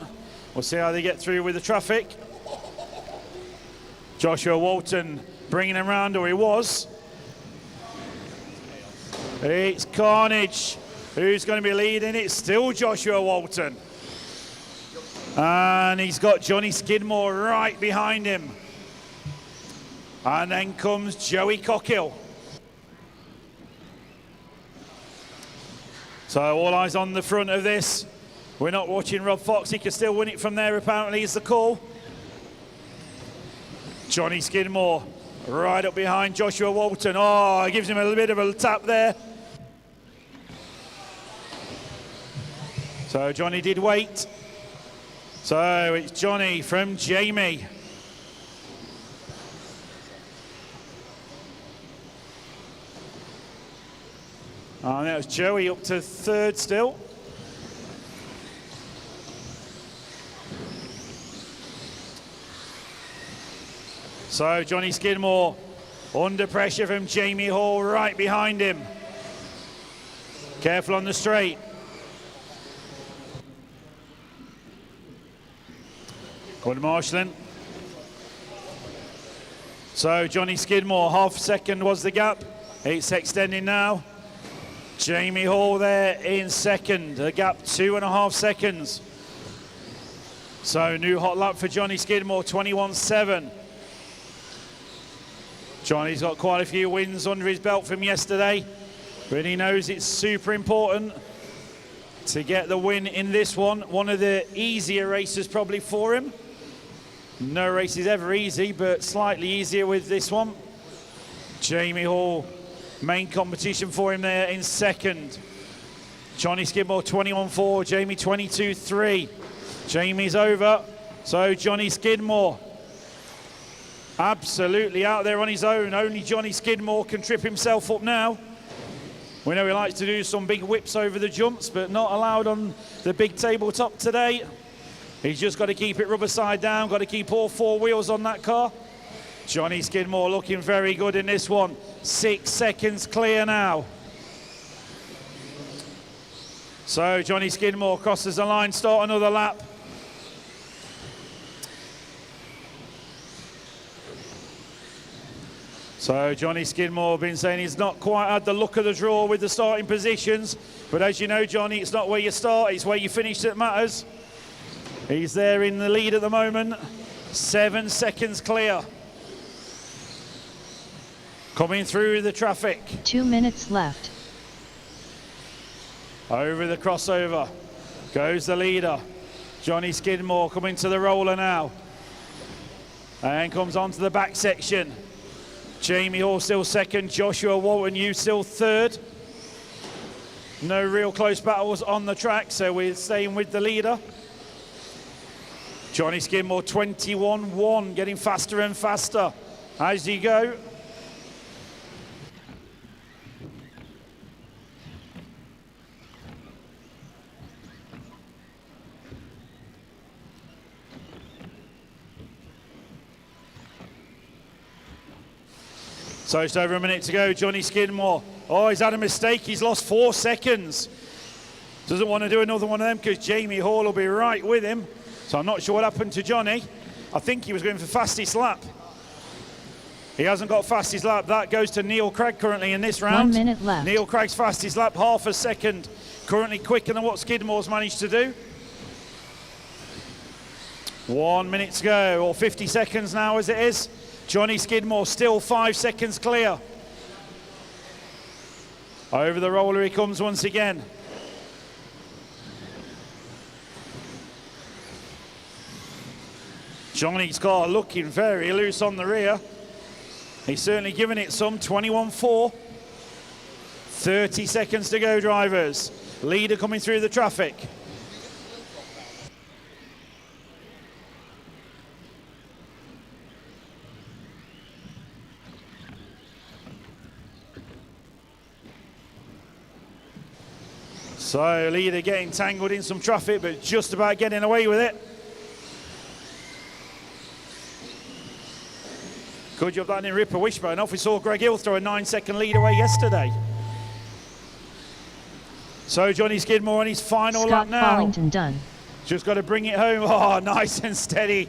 Speaker 3: We'll see how they get through with the traffic. Joshua Walton bringing him round, or he was. It's carnage. Who's going to be leading? It's still Joshua Walton. And he's got Johnny Skidmore right behind him. And then comes Joey Cockle. So all eyes on the front of this. We're not watching Rob Fox. He can still win it from there, apparently, is the call. Johnny Skidmore right up behind Joshua Walton. Oh, gives him a little bit of a tap there. So Johnny did wait. So it's Johnny from Jamie. And that was Joey up to third still. So Johnny Skidmore under pressure from Jamie Hall right behind him. Careful on the straight. Good marshalling. So Johnny Skidmore, half second was the gap. It's extending now. Jamie Hall there in second, a gap 2.5 seconds. So new hot lap for Johnny Skidmore, 21.7. Johnny's got quite a few wins under his belt from yesterday, but he knows it's super important to get the win in this one. One of the easier races probably for him. No race is ever easy, but slightly easier with this one. Jamie Hall, main competition for him there in second. Johnny Skidmore 21.4, Jamie 22.3. Jamie's over, so Johnny Skidmore absolutely out there on his own. Only Johnny Skidmore can trip himself up now. We know he likes to do some big whips over the jumps, but not allowed on the big tabletop today. He's just got to keep it rubber side down, got to keep all four wheels on that car. Johnny Skidmore looking very good in this one. 6 seconds clear now. So Johnny Skidmore crosses the line, start another lap. So Johnny Skidmore been saying he's not quite had the luck of the draw with the starting positions, but as you know, Johnny, it's not where you start, it's where you finish that matters. He's there in the lead at the moment. 7 seconds clear. Coming through the traffic.
Speaker 4: 2 minutes left.
Speaker 3: Over the crossover goes the leader. Johnny Skidmore coming to the roller now. And comes onto the back section. Jamie Hall still second, Joshua Walton, you still third. No real close battles on the track, so we're staying with the leader. Johnny Skidmore 21-1, getting faster and faster as you go. So just over a minute to go, Johnny Skidmore. Oh, he's had a mistake, he's lost 4 seconds. Doesn't want to do another one of them because Jamie Hall will be right with him. So I'm not sure what happened to Johnny. I think he was going for fastest lap. He hasn't got fastest lap. That goes to Neil Craig currently in this round.
Speaker 4: 1 minute left.
Speaker 3: Neil Craig's fastest lap, half a second. Currently quicker than what Skidmore's managed to do. 1 minute to go, or 50 seconds now as it is. Johnny Skidmore still 5 seconds clear. Over the roller he comes once again. Johnny's car looking very loose on the rear. He's certainly given it some. 21-4. 30 seconds to go, drivers. Leader coming through the traffic. So leader getting tangled in some traffic, but just about getting away with it. Good job that didn't rip a wishbone off. We saw Greg Hill throw a 9-second lead away yesterday. So Johnny Skidmore on his final lap now.
Speaker 4: Bollington done.
Speaker 3: Just got to bring it home. Oh, nice and steady.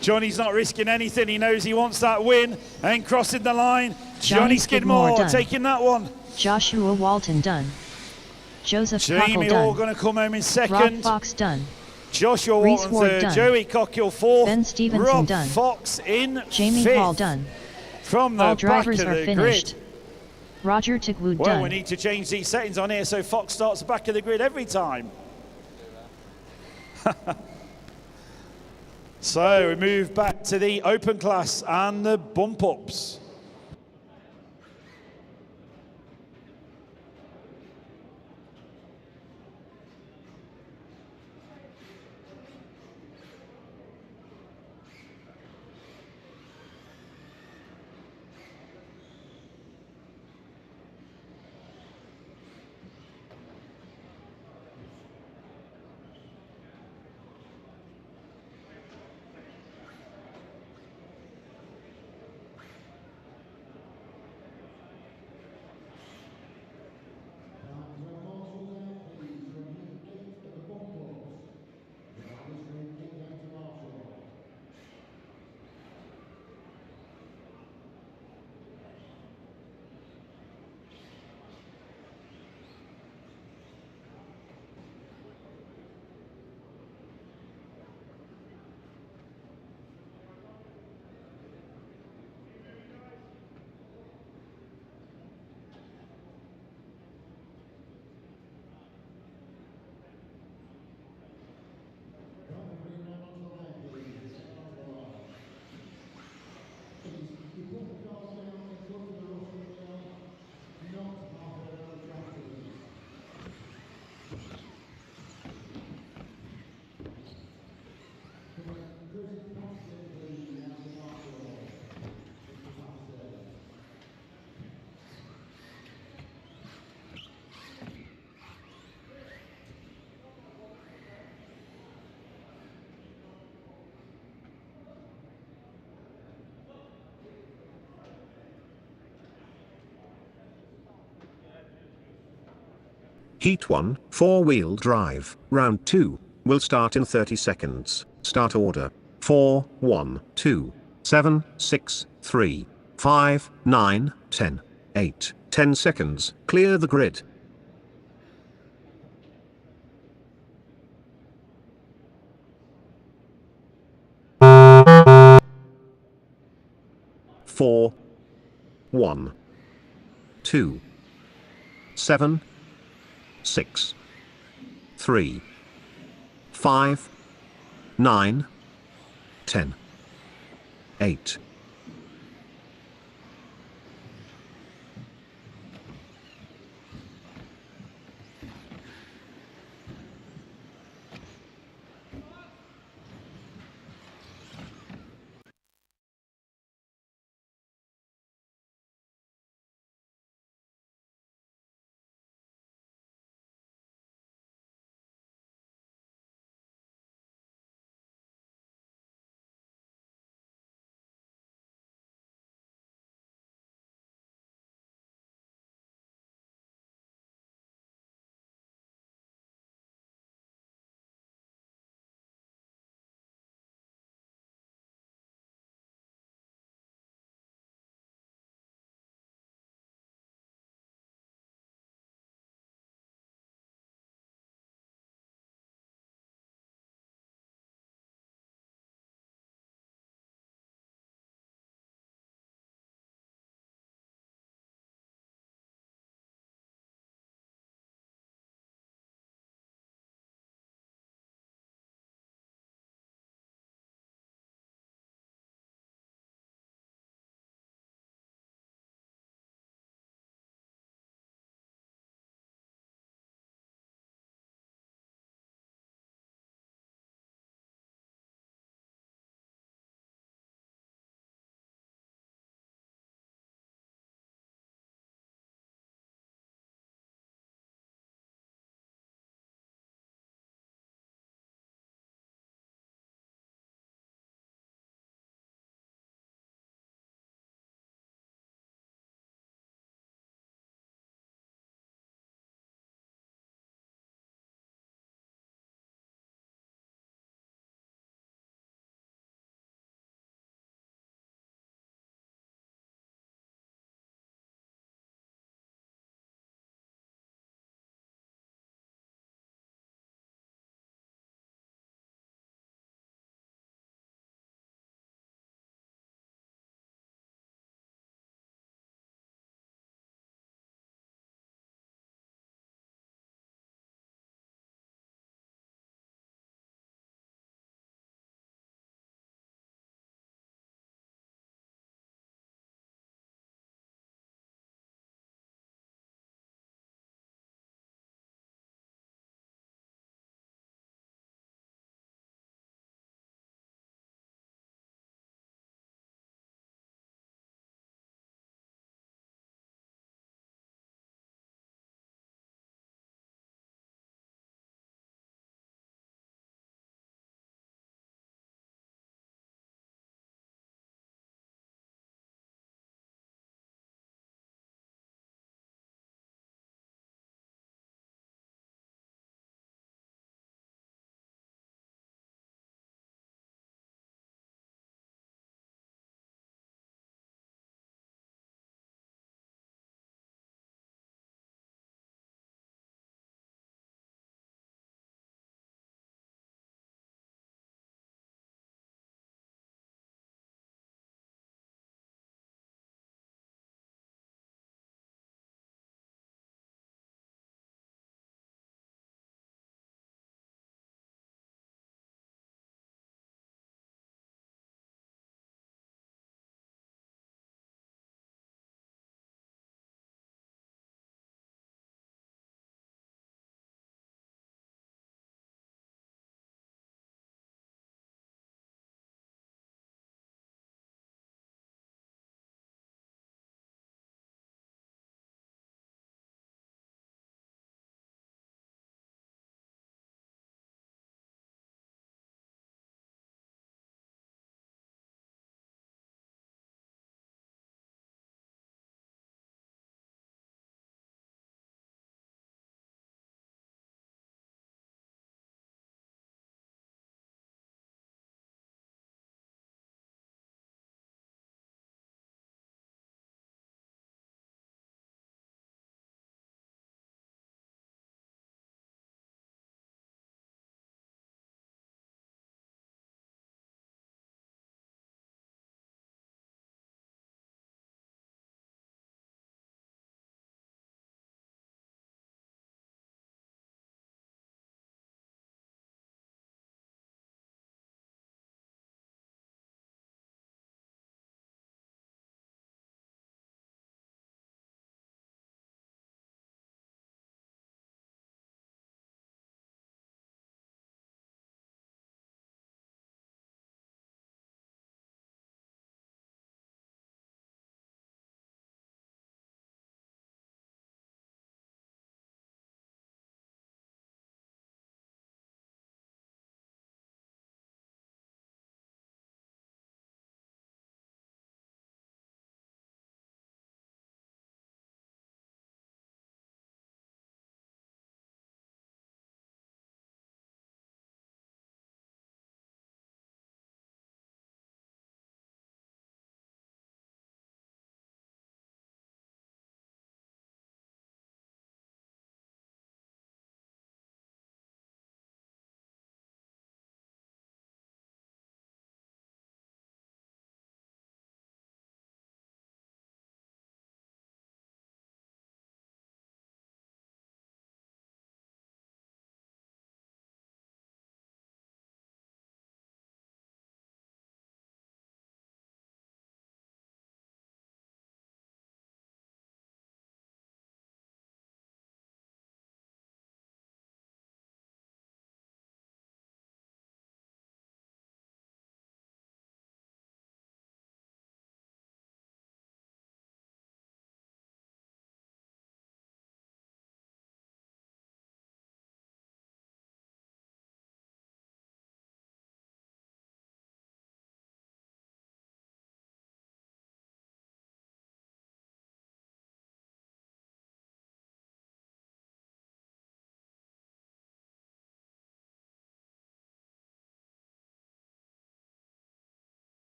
Speaker 3: Johnny's not risking anything. He knows he wants that win. And crossing the line, Johnny Skidmore taking that one.
Speaker 4: Joshua Walton done. Joseph
Speaker 3: Jamie
Speaker 4: Cockle
Speaker 3: Hall
Speaker 4: done.
Speaker 3: going to come home in
Speaker 4: Rob
Speaker 3: second.
Speaker 4: Fox done.
Speaker 3: Joshua
Speaker 4: Reese
Speaker 3: Walton
Speaker 4: Ward
Speaker 3: third.
Speaker 4: done.
Speaker 3: Joey Cockle fourth.
Speaker 4: Ben Stevenson
Speaker 3: Rob
Speaker 4: done.
Speaker 3: Fox in
Speaker 4: Jamie
Speaker 3: fifth.
Speaker 4: Hall done.
Speaker 3: From the
Speaker 4: All
Speaker 3: back
Speaker 4: drivers
Speaker 3: of
Speaker 4: are
Speaker 3: the
Speaker 4: finished.
Speaker 3: grid.
Speaker 4: Roger Tickwood
Speaker 3: Well,
Speaker 4: done.
Speaker 3: we need to change these settings on here so Fox starts the back of the grid every time. So we move back to the open class and the bump ups.
Speaker 1: Heat 1, 4-wheel drive, round 2, will start in 30 seconds. Start order: 4, 1, 2, 7, 6, 3, 5, 9, 10, 8, 10 seconds. Clear the grid. Four, 1, 2, 7, 6, 3, 5, 9, 10, 8.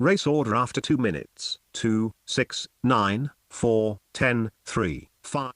Speaker 1: Race order after 2 minutes. 2, 6, 9, 4, 10, 3, 5.